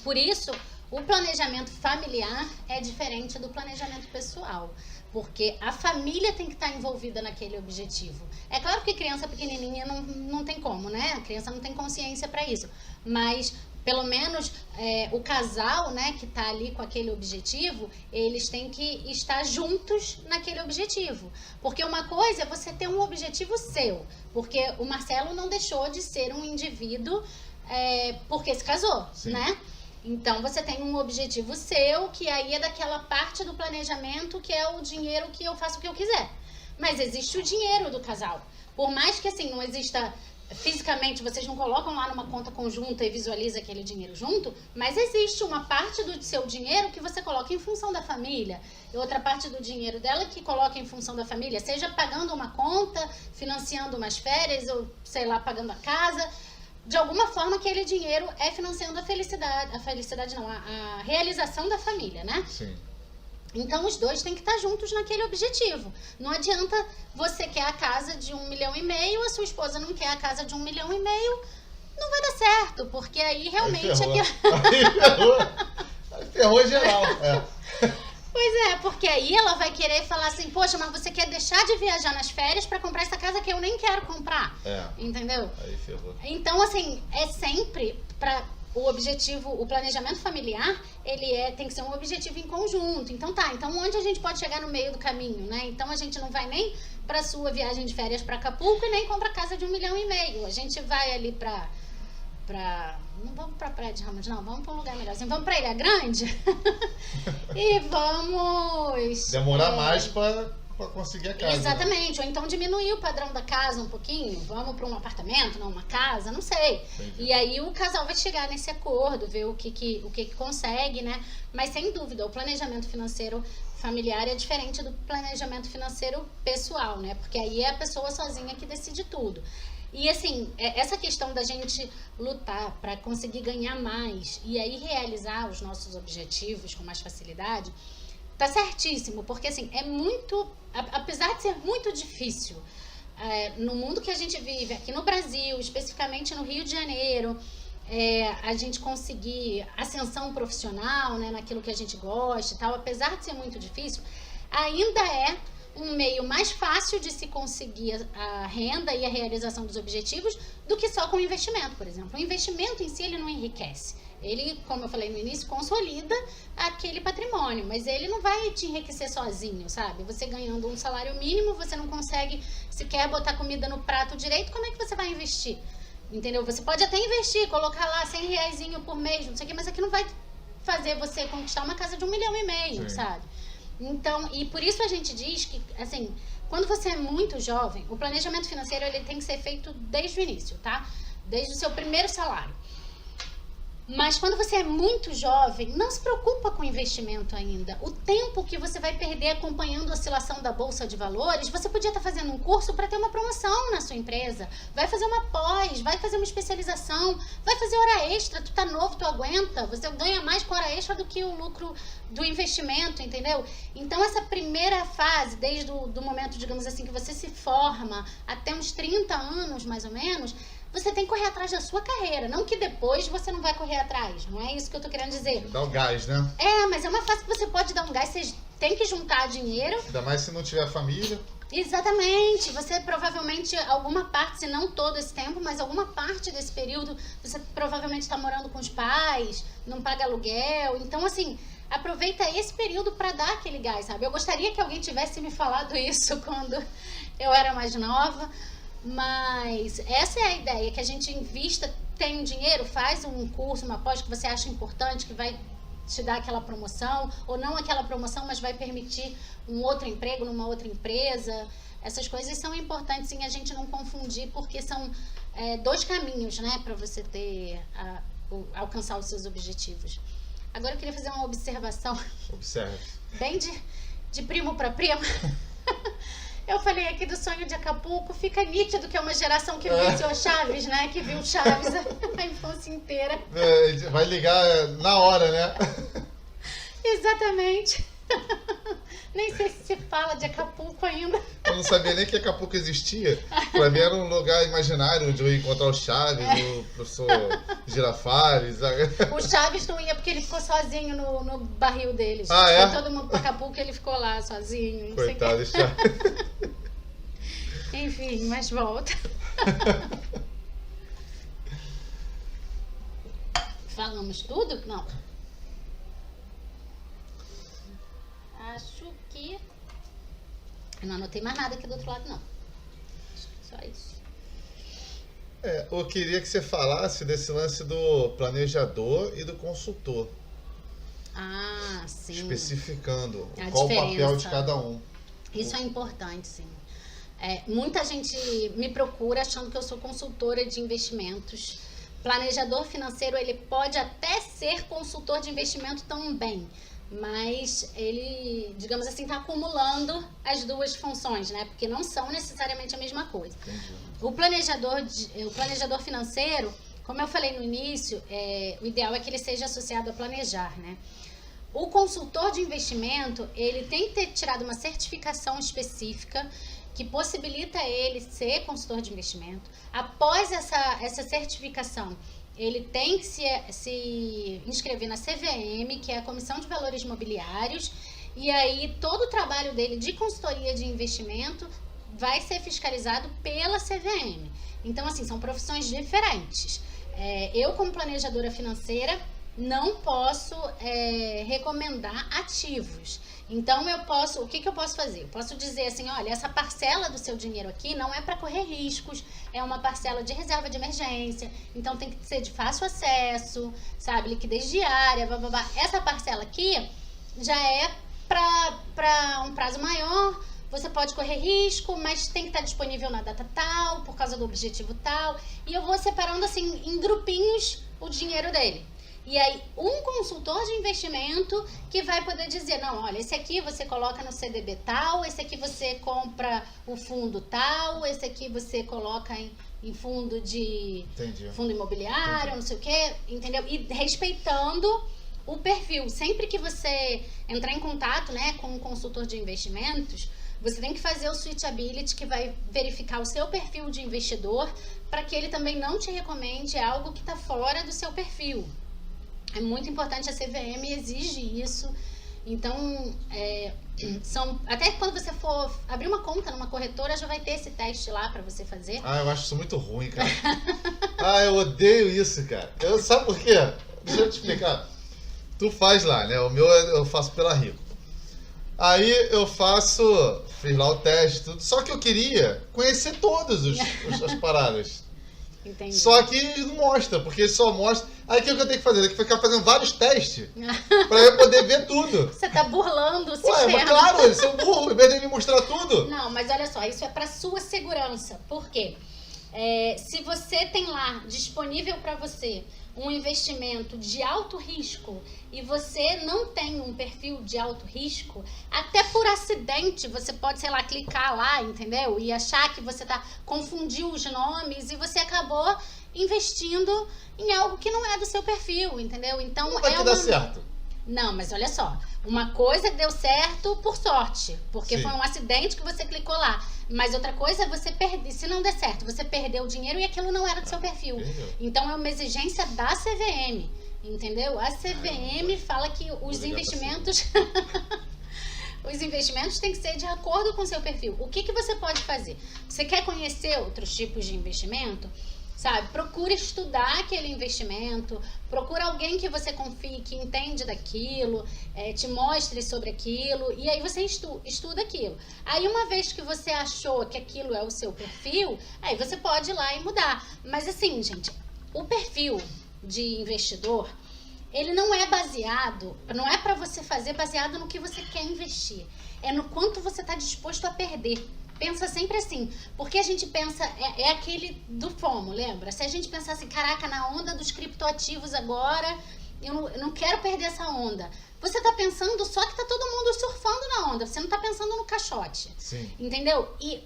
por isso, o planejamento familiar é diferente do planejamento pessoal. Porque a família tem que estar envolvida naquele objetivo. É claro que criança pequenininha não tem como, né? A criança não tem consciência para isso. Mas, pelo menos, o casal, né, que está ali com aquele objetivo, eles têm que estar juntos naquele objetivo. Porque uma coisa é você ter um objetivo seu. Porque o Marcelo não deixou de ser um indivíduo porque se casou, Sim. né? Então, você tem um objetivo seu, que aí é daquela parte do planejamento que é o dinheiro que eu faço o que eu quiser. Mas existe o dinheiro do casal. Por mais que, assim, não exista fisicamente, vocês não colocam lá numa conta conjunta e visualiza aquele dinheiro junto, mas existe uma parte do seu dinheiro que você coloca em função da família e outra parte do dinheiro dela que coloca em função da família, seja pagando uma conta, financiando umas férias ou, sei lá, pagando a casa. De alguma forma, aquele dinheiro é financiando a realização da família, né? Sim. Então, os dois têm que estar juntos naquele objetivo. Não adianta você quer a casa de 1,5 milhão, a sua esposa não quer a casa de 1,5 milhão, não vai dar certo, porque aí realmente... Aí ferrou geral. Pois é, porque aí ela vai querer falar assim, poxa, mas você quer deixar de viajar nas férias pra comprar essa casa que eu nem quero comprar. Entendeu? Aí ferrou. Então, assim, é sempre para o objetivo, o planejamento familiar, ele tem que ser um objetivo em conjunto. Então então onde a gente pode chegar no meio do caminho, né? Então a gente não vai nem pra sua viagem de férias pra Acapulco e nem compra casa de 1,5 milhão. A gente vai ali não vamos pra Praia de Ramos, não, vamos pra um lugar melhor. Assim, vamos pra Ilha Grande e vamos... Demorar mais pra conseguir a casa. Exatamente, né? Ou então diminuir o padrão da casa um pouquinho, vamos pra um apartamento, não uma casa, não sei. Entendi. E aí o casal vai chegar nesse acordo, ver o que consegue, né? Mas sem dúvida, o planejamento financeiro familiar é diferente do planejamento financeiro pessoal, né? Porque aí é a pessoa sozinha que decide tudo. E assim, essa questão da gente lutar para conseguir ganhar mais e aí realizar os nossos objetivos com mais facilidade, tá certíssimo, porque assim, apesar de ser muito difícil, no mundo que a gente vive, aqui no Brasil, especificamente no Rio de Janeiro, a gente conseguir ascensão profissional, né, naquilo que a gente gosta e tal, apesar de ser muito difícil, ainda é um meio mais fácil de se conseguir a renda e a realização dos objetivos do que só com investimento, por exemplo. O investimento em si, ele não enriquece. Ele, como eu falei no início, consolida aquele patrimônio, mas ele não vai te enriquecer sozinho, sabe? Você ganhando um salário mínimo, você não consegue sequer botar comida no prato direito, como é que você vai investir? Entendeu? Você pode até investir, colocar lá 100 reaisinho por mês, não sei o quê, mas aqui não vai fazer você conquistar uma casa de 1,5 milhão, sabe? Então, e por isso a gente diz que, assim, quando você é muito jovem, o planejamento financeiro ele tem que ser feito desde o início, tá? Desde o seu primeiro salário. Mas quando você é muito jovem, não se preocupa com investimento ainda. O tempo que você vai perder acompanhando a oscilação da Bolsa de Valores, você podia estar fazendo um curso para ter uma promoção na sua empresa. Vai fazer uma pós, vai fazer uma especialização, vai fazer hora extra. Tu tá novo, tu aguenta. Você ganha mais com hora extra do que o lucro do investimento, entendeu? Então essa primeira fase, desde o momento, digamos assim, que você se forma até uns 30 anos, mais ou menos, você tem que correr atrás da sua carreira, não que depois você não vai correr atrás, não é isso que eu tô querendo dizer. Dá o gás, né? Mas é uma fase que você pode dar um gás, você tem que juntar dinheiro. Ainda mais se não tiver família. Exatamente, você provavelmente, alguma parte, se não todo esse tempo, mas alguma parte desse período, você provavelmente está morando com os pais, não paga aluguel, então assim, aproveita esse período para dar aquele gás, sabe? Eu gostaria que alguém tivesse me falado isso quando eu era mais nova. Mas essa é a ideia, que a gente invista, tem um dinheiro, faz um curso, uma pós que você acha importante, que vai te dar aquela promoção, ou não aquela promoção, mas vai permitir um outro emprego numa outra empresa. Essas coisas são importantes, sim, a gente não confundir, porque são dois caminhos, né, para você alcançar os seus objetivos. Agora eu queria fazer uma observação. Observe. Bem de primo para primo. Eu falei aqui do Sonho de Acapulco, fica nítido que é uma geração que viu Chaves, né? Que viu Chaves a infância inteira. Vai ligar na hora, né? Exatamente. Nem sei se se fala de Acapulco ainda. Eu não sabia nem que Acapulco existia. Pra mim era um lugar imaginário onde eu ia encontrar o Chaves, o professor Girafales. O Chaves não ia porque ele ficou sozinho no barril dele. É? Foi todo mundo pra Acapulco e ele ficou lá sozinho. Não Coitado, sei Chaves. Enfim, mas volta. Falamos tudo? Não. Acho que... Eu não anotei mais nada aqui do outro lado, não. Só isso. Eu queria que você falasse desse lance do planejador e do consultor. Ah, sim. Especificando A qual diferença. o papel de cada um. Isso é importante, sim. Muita gente me procura achando que eu sou consultora de investimentos. Planejador financeiro, ele pode até ser consultor de investimento também, mas ele, digamos assim, está acumulando as duas funções, né? Porque não são necessariamente a mesma coisa. Entendi. O planejador financeiro, como eu falei no início, o ideal é que ele seja associado a planejar, né? O consultor de investimento, ele tem que ter tirado uma certificação específica que possibilita ele ser consultor de investimento. Após essa certificação, ele tem que se inscrever na CVM, que é a Comissão de Valores Mobiliários, e aí todo o trabalho dele de consultoria de investimento vai ser fiscalizado pela CVM. Então, assim, são profissões diferentes. Eu, como planejadora financeira, não posso recomendar ativos. Então, o que eu posso fazer? Eu posso dizer assim, olha, essa parcela do seu dinheiro aqui não é para correr riscos, é uma parcela de reserva de emergência, então tem que ser de fácil acesso, sabe, liquidez diária, blá, blá, blá. Essa parcela aqui já é para um prazo maior, você pode correr risco, mas tem que estar disponível na data tal, por causa do objetivo tal, e eu vou separando assim, em grupinhos, o dinheiro dele. E aí, um consultor de investimento que vai poder dizer, não, olha, esse aqui você coloca no CDB tal, esse aqui você compra o fundo tal, esse aqui você coloca em fundo fundo imobiliário, não sei o quê, entendeu? E respeitando o perfil. Sempre que você entrar em contato, né, com um consultor de investimentos, você tem que fazer o switchability, que vai verificar o seu perfil de investidor, para que ele também não te recomende algo que está fora do seu perfil. É muito importante, a CVM exige isso. Então, até quando você for abrir uma conta numa corretora, já vai ter esse teste lá para você fazer. Eu acho isso muito ruim, cara. Eu odeio isso, cara. Sabe por quê? Deixa eu te explicar. Tu faz lá, né? O meu eu faço pela Rico. Aí eu fiz lá o teste, tudo. Só que eu queria conhecer todas as paradas. Entendi. Só que não mostra, porque só mostra. Aí o que eu tenho que fazer? Eu tenho que ficar fazendo vários testes pra eu poder ver tudo. Você tá burlando o sistema. Mas claro, eles são burros, em vez de me mostrar tudo. Não, mas olha só, isso é pra sua segurança. Por quê? Se você tem lá disponível pra você um investimento de alto risco e você não tem um perfil de alto risco, até por acidente você pode, sei lá, clicar lá, entendeu? E achar que você confundiu os nomes e você acabou investindo em algo que não é do seu perfil, entendeu? Então Não vai te dar certo. Não, mas olha só, uma coisa deu certo por sorte, porque Sim. foi um acidente que você clicou lá. Mas outra coisa é você perder, se não der certo, você perdeu o dinheiro e aquilo não era do seu perfil. Então é uma exigência da CVM, entendeu? A CVM fala que os investimentos os investimentos têm que ser de acordo com o seu perfil. O que você pode fazer? Você quer conhecer outros tipos de investimento? Sabe, procura estudar aquele investimento, procura alguém que você confie, que entende daquilo, te mostre sobre aquilo, e aí você estuda aquilo. Aí uma vez que você achou que aquilo é o seu perfil, aí você pode ir lá e mudar. Mas assim, gente, o perfil de investidor, ele não é baseado, não é para você fazer baseado no que você quer investir, é no quanto você está disposto a perder. Pensa sempre assim, porque a gente pensa, é aquele do FOMO, lembra? Se a gente pensar assim, caraca, na onda dos criptoativos agora, eu não quero perder essa onda. Você tá pensando só que tá todo mundo surfando na onda, você não tá pensando no caixote. Sim. Entendeu? E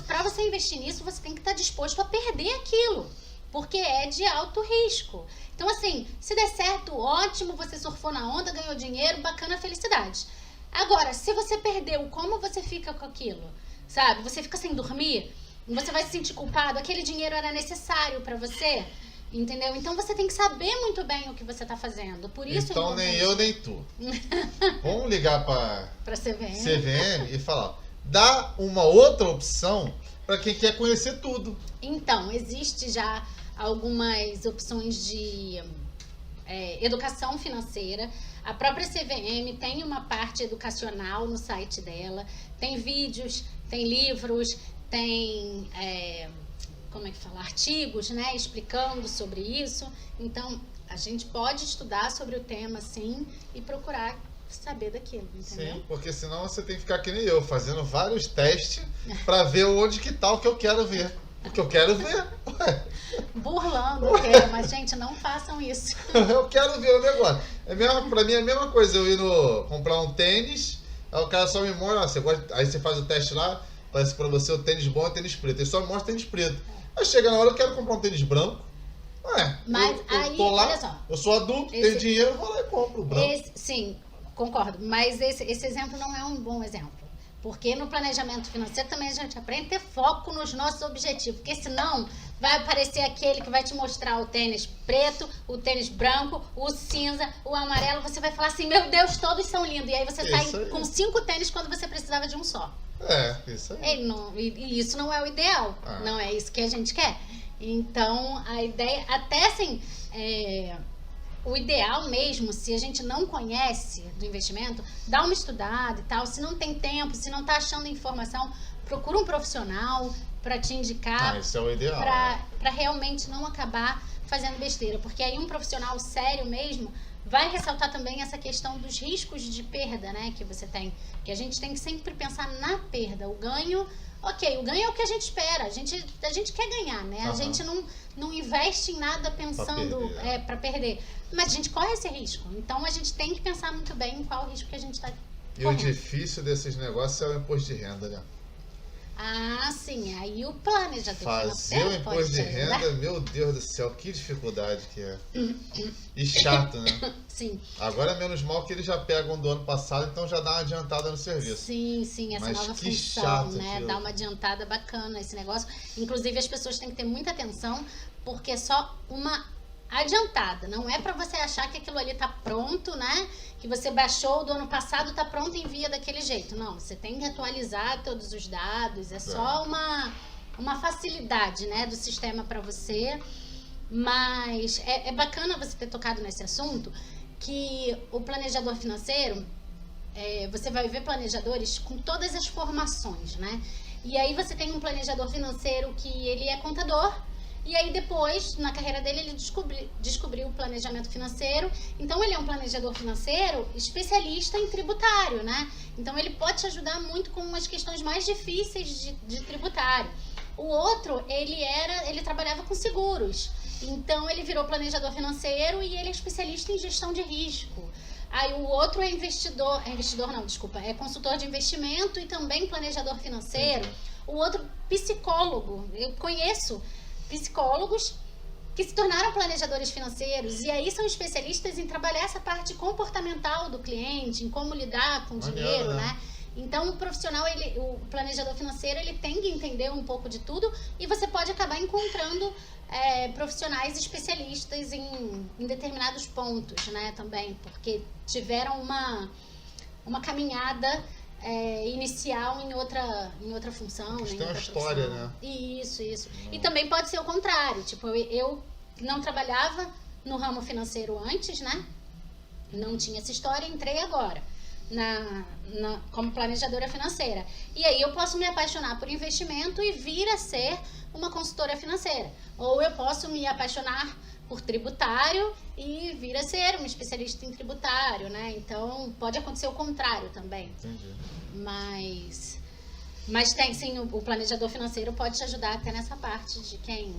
para você investir nisso, você tem que estar disposto a perder aquilo, porque é de alto risco. Então assim, se der certo, ótimo, você surfou na onda, ganhou dinheiro, bacana, felicidade. Agora, se você perdeu, como você fica com aquilo? Sabe? Você fica sem dormir, você vai se sentir culpado, aquele dinheiro era necessário pra você, entendeu? Então você tem que saber muito bem o que você tá fazendo. Por isso então nem eu nem tu. Vamos ligar pra CVM e falar, dá uma outra opção pra quem quer conhecer tudo. Então, existe já algumas opções de educação financeira. A própria CVM tem uma parte educacional no site dela, tem vídeos, tem livros, tem, artigos, né, explicando sobre isso. Então, a gente pode estudar sobre o tema, sim, e procurar saber daquilo, entendeu? Sim, porque senão você tem que ficar que nem eu, fazendo vários testes para ver onde que tá o que eu quero ver. O que eu quero ver. Ué. Burlando o tema, mas, gente, não façam isso. Eu quero ver o negócio. Pra mim é a mesma coisa, eu ir comprar um tênis, aí o cara só me mostra, aí você faz o teste lá, parece pra você o tênis bom e o tênis preto. Ele só me mostra o tênis preto. Aí chega na hora, eu quero comprar um tênis branco. Mas eu tô lá, olha só. Eu sou adulto, tenho dinheiro, eu vou lá e compro o branco. Sim, concordo. Mas esse exemplo não é um bom exemplo. Porque no planejamento financeiro também a gente aprende a ter foco nos nossos objetivos. Porque senão vai aparecer aquele que vai te mostrar o tênis preto, o tênis branco, o cinza, o amarelo. Você vai falar assim, meu Deus, todos são lindos. E aí você sai com 5 tênis quando você precisava de um só. Isso aí. E isso não é o ideal. Não é isso que a gente quer. Então, a ideia, até assim, o ideal mesmo, se a gente não conhece do investimento, dá uma estudada e tal. Se não tem tempo, se não tá achando informação, procura um profissional para te indicar. Isso é o ideal. Para realmente não acabar fazendo besteira. Porque aí um profissional sério mesmo vai ressaltar também essa questão dos riscos de perda, né, que você tem. Que a gente tem que sempre pensar na perda. O ganho, o ganho é o que a gente espera. A gente quer ganhar, né? A gente não investe em nada pensando para perder. Mas a gente corre esse risco. Então a gente tem que pensar muito bem em qual o risco que a gente está correndo. E o difícil desses negócios é o imposto de renda, né? Ah, sim. Aí o planejador fazer o imposto de renda, meu Deus do céu, que dificuldade que é. E chato, né? Sim. Agora é menos mal que eles já pegam do ano passado, então já dá uma adiantada no serviço. Sim, essa nova função, chato, né? Dá uma adiantada bacana esse negócio. Inclusive as pessoas têm que ter muita atenção, porque é só uma adiantada. Não é para você achar que aquilo ali tá pronto, né? Que você baixou do ano passado, tá pronto e envia daquele jeito. Não, você tem que atualizar todos os dados. É só uma facilidade, né, do sistema para você. Mas é bacana você ter tocado nesse assunto, que o planejador financeiro, você vai ver planejadores com todas as formações, né? E aí você tem um planejador financeiro que ele é contador. E aí depois, na carreira dele, ele descobriu o planejamento financeiro. Então ele é um planejador financeiro especialista em tributário, né? Então ele pode te ajudar muito com as questões mais difíceis de tributário. O outro, ele trabalhava com seguros. Então ele virou planejador financeiro e ele é especialista em gestão de risco. Aí o outro é é consultor de investimento e também planejador financeiro. O outro, psicólogo. Eu conheço psicólogos que se tornaram planejadores financeiros e aí são especialistas em trabalhar essa parte comportamental do cliente, em como lidar com o dinheiro, né? Então, o profissional, o planejador financeiro, ele tem que entender um pouco de tudo e você pode acabar encontrando profissionais especialistas em determinados pontos, né, também, porque tiveram uma caminhada inicial em outra função. Tem uma história, né? Isso. E também pode ser o contrário, tipo, eu não trabalhava no ramo financeiro antes, né, não tinha essa história, entrei agora. Como planejadora financeira. E aí eu posso me apaixonar por investimento e vir a ser uma consultora financeira. Ou eu posso me apaixonar por tributário e vir a ser uma especialista em tributário, né? Então pode acontecer o contrário também. Entendi. Mas tem sim, o planejador financeiro pode te ajudar até nessa parte de quem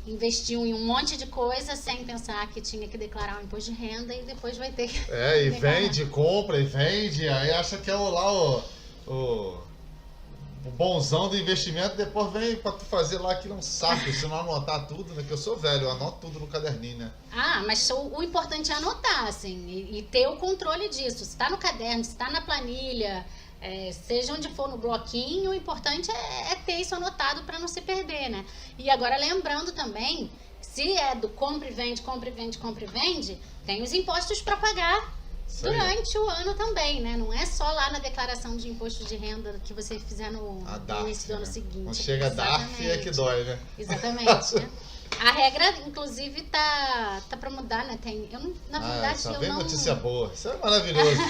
investiu em um monte de coisa sem pensar que tinha que declarar o imposto de renda e depois vai ter que e declarar. vende, compra e vende, aí acha que é o bonzão do investimento, depois vem pra tu fazer lá aquilo é um saco, se não anotar tudo, né? Que eu sou velho, eu anoto tudo no caderninho, né? Mas o importante é anotar, assim, e ter o controle disso. Se tá no caderno, se tá na planilha, seja onde for no bloquinho, o importante é ter isso anotado para não se perder, né? E agora lembrando também, se é do compra e vende, tem os impostos para pagar durante o ano também, né? Não é só lá na declaração de imposto de renda que você fizer no início do ano seguinte. Quando chega a DARF é que dói, né? Exatamente, né? A regra, inclusive, tá para mudar, né? Na verdade, só vem notícia boa. Isso é maravilhoso.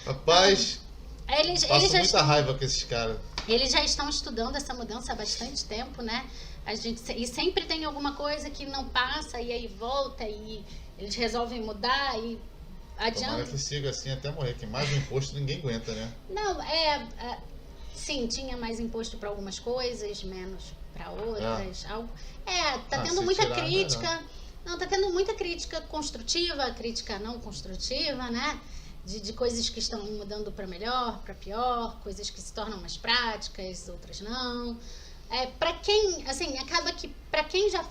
Rapaz... Passo muita raiva com esses caras. Eles já estão estudando essa mudança há bastante tempo, né? E sempre tem alguma coisa que não passa e aí volta e eles resolvem mudar e adianta. Tomara que siga assim até morrer, que mais imposto ninguém aguenta, né? Não, sim, tinha mais imposto para algumas coisas, menos para outras. Tá tendo muita crítica. Não, tá tendo muita crítica construtiva, crítica não construtiva, né? De coisas que estão mudando para melhor, para pior, coisas que se tornam mais práticas, outras não. Para quem, assim, acaba que para quem já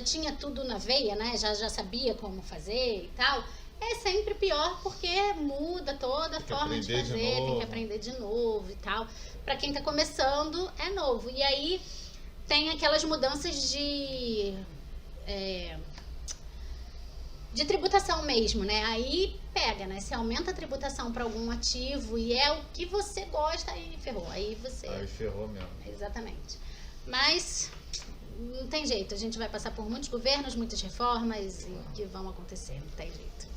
tinha tudo na veia, né, já sabia como fazer e tal, é sempre pior porque muda toda a forma de fazer, tem que aprender de novo e tal. Para quem está começando, é novo. E aí tem aquelas mudanças de tributação mesmo, né? Aí pega, né? Se aumenta a tributação para algum ativo e é o que você gosta, aí ferrou. Aí ferrou mesmo. Exatamente. Mas não tem jeito. A gente vai passar por muitos governos, muitas reformas que vão acontecer. Não tem jeito.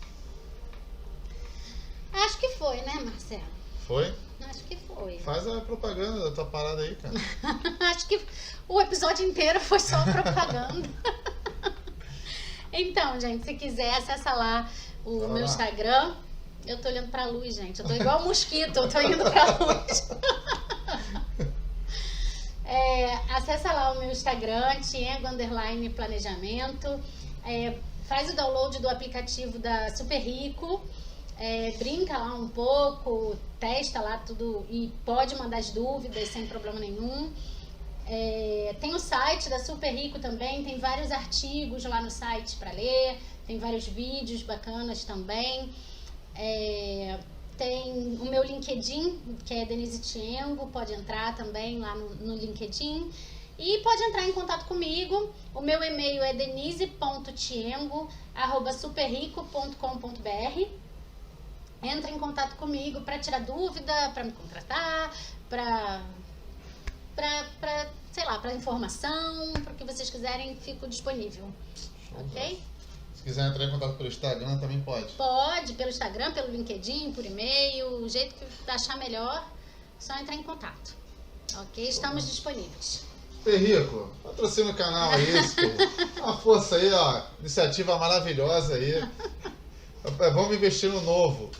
Acho que foi, né, Marcelo? Foi? Acho que foi. Faz a propaganda da tua parada aí, cara. Acho que o episódio inteiro foi só propaganda. Então, gente, se quiser, acessa lá o meu Instagram. Eu tô olhando pra luz, gente. Eu tô igual mosquito, eu tô indo pra luz. Acessa lá o meu Instagram, Tiengo_planejamento. Faz o download do aplicativo da Super Rico. Brinca lá um pouco, testa lá tudo e pode mandar as dúvidas sem problema nenhum. Tem o site da Super Rico também, tem vários artigos lá no site para ler, tem vários vídeos bacanas também. Tem o meu LinkedIn, que é Denise Tiengo, pode entrar também lá no LinkedIn. E pode entrar em contato comigo. O meu e-mail é denise.tiengo@superrico.com.br. Entra em contato comigo para tirar dúvida, para me contratar, para informação, para o que vocês quiserem, fico disponível. Ok? Se quiser entrar em contato pelo Instagram, também pode? Pode, pelo Instagram, pelo LinkedIn, por e-mail, o jeito que achar melhor, só entrar em contato. Ok? Estamos disponíveis. Perrico, patrocina o canal aí, uma força aí, ó, iniciativa maravilhosa aí. Vamos investir no novo.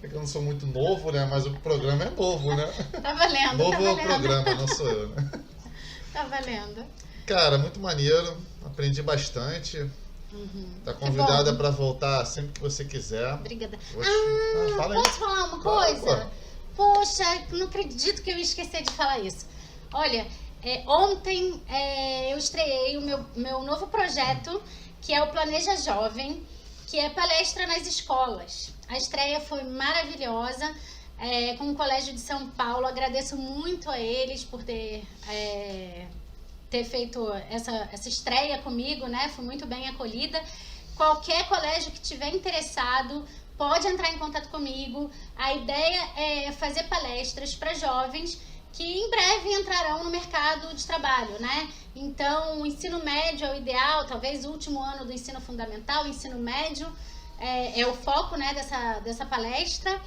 Eu não sou muito novo, né? Mas o programa é novo, né? Tá valendo, novo tá valendo. É o programa, não sou eu, né? Tá valendo. Cara, muito maneiro. Aprendi bastante. Tá Que convidada bom. para voltar sempre que você quiser. Obrigada. Oxe. Fala aí. Posso falar uma Claro, coisa? Poxa, não acredito que eu ia esquecer de falar isso. Olha, ontem eu estreiei o meu novo projeto, que é o Planeja Jovem, que é palestra nas escolas. A estreia foi maravilhosa, com o Colégio de São Paulo. Agradeço muito a eles por ter feito essa estreia comigo, né? Fui muito bem acolhida. Qualquer colégio que tiver interessado pode entrar em contato comigo. A ideia é fazer palestras para jovens que em breve entrarão no mercado de trabalho, né? Então, o ensino médio é o ideal, talvez o último ano do ensino fundamental, o ensino médio é o foco, né, dessa palestra.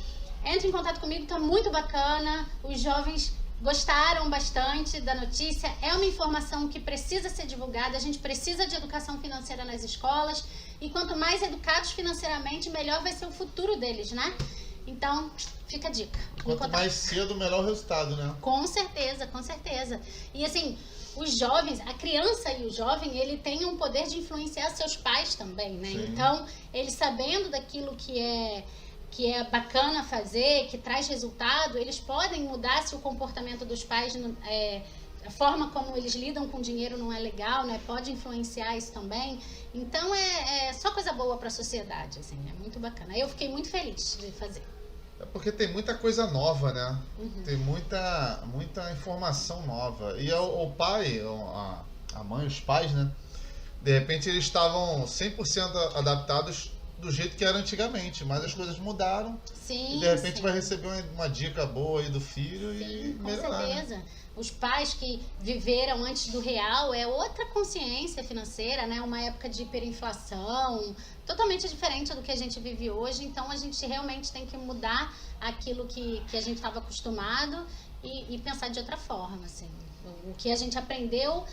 Entre em contato comigo, tá muito bacana. Os jovens gostaram bastante da notícia. É uma informação que precisa ser divulgada. A gente precisa de educação financeira nas escolas. E quanto mais educados financeiramente, melhor vai ser o futuro deles, né? Então, fica a dica. Quanto mais cedo, melhor o resultado, né? Com certeza, com certeza. E assim, os jovens, a criança e o jovem, ele tem um poder de influenciar seus pais também, né? Sim. Então, eles sabendo daquilo que é bacana fazer, que traz resultado, eles podem mudar se o comportamento dos pais, a forma como eles lidam com o dinheiro não é legal, né? Pode influenciar isso também. Então é só coisa boa para a sociedade, assim, é muito bacana. Eu fiquei muito feliz de fazer. É porque tem muita coisa nova, né? Tem muita informação nova. E o pai, a mãe, os pais, né? De repente eles estavam 100% adaptados do jeito que era antigamente, mas as coisas mudaram. Sim, E de repente sim. vai receber uma dica boa aí do filho e Sim, com melhorar. Né? certeza. Os pais que viveram antes do real é outra consciência financeira, né? Uma época de hiperinflação, totalmente diferente do que a gente vive hoje. Então a gente realmente tem que mudar aquilo que a gente estava acostumado e pensar de outra forma, assim. O que a gente aprendeu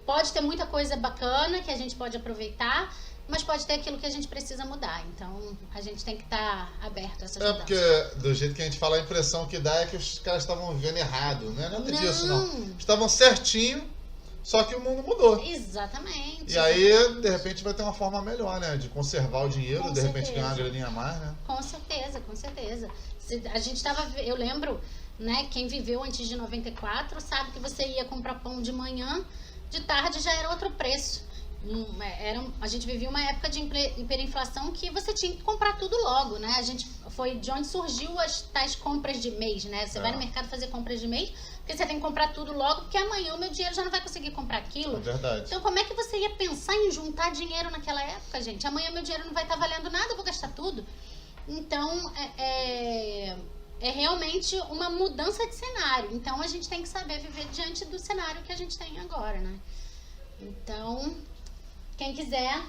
pode ter muita coisa bacana que a gente pode aproveitar, mas pode ter aquilo que a gente precisa mudar. Então, a gente tem que estar aberto a essas mudanças. Porque do jeito que a gente fala, a impressão que dá é que os caras estavam vivendo errado. Não é nada disso, não. Estavam certinho, só que o mundo mudou. Exatamente. E aí, de repente, vai ter uma forma melhor, né? De conservar o dinheiro, Com de repente certeza. ganhar uma graninha a mais, né? Com certeza, com certeza. A gente eu lembro, né, quem viveu antes de 94 sabe que você ia comprar pão de manhã, de tarde já era outro preço. A gente vivia uma época de hiperinflação que você tinha que comprar tudo logo, né? Foi de onde surgiu as tais compras de mês, né? Você vai no mercado fazer compras de mês, porque você tem que comprar tudo logo, porque amanhã o meu dinheiro já não vai conseguir comprar aquilo. É verdade. Então, como é que você ia pensar em juntar dinheiro naquela época, gente? Amanhã meu dinheiro não vai estar valendo nada, eu vou gastar tudo. Então, é realmente uma mudança de cenário. Então, a gente tem que saber viver diante do cenário que a gente tem agora, né? Então, quem quiser,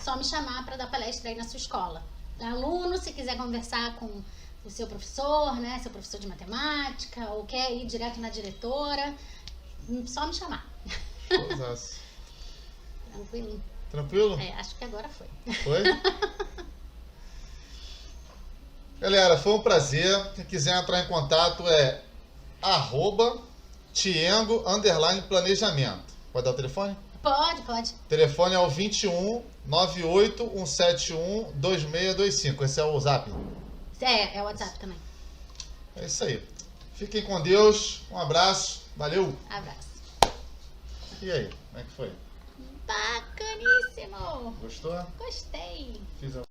só me chamar para dar palestra aí na sua escola. Aluno, se quiser conversar com o seu professor, né, seu professor de matemática, ou quer ir direto na diretora, só me chamar. Showzaço. Tranquilo? Tranquilo? Acho que agora foi. Foi? Galera, foi um prazer. Quem quiser entrar em contato é @tiengo_planejamento. Pode dar o telefone? Pode, pode. O telefone é o 21 98 171 2625. Esse é o Zap. É o WhatsApp também. É isso aí. Fiquem com Deus. Um abraço. Valeu. Abraço. E aí, como é que foi? Bacaníssimo. Gostou? Gostei. Fiz a...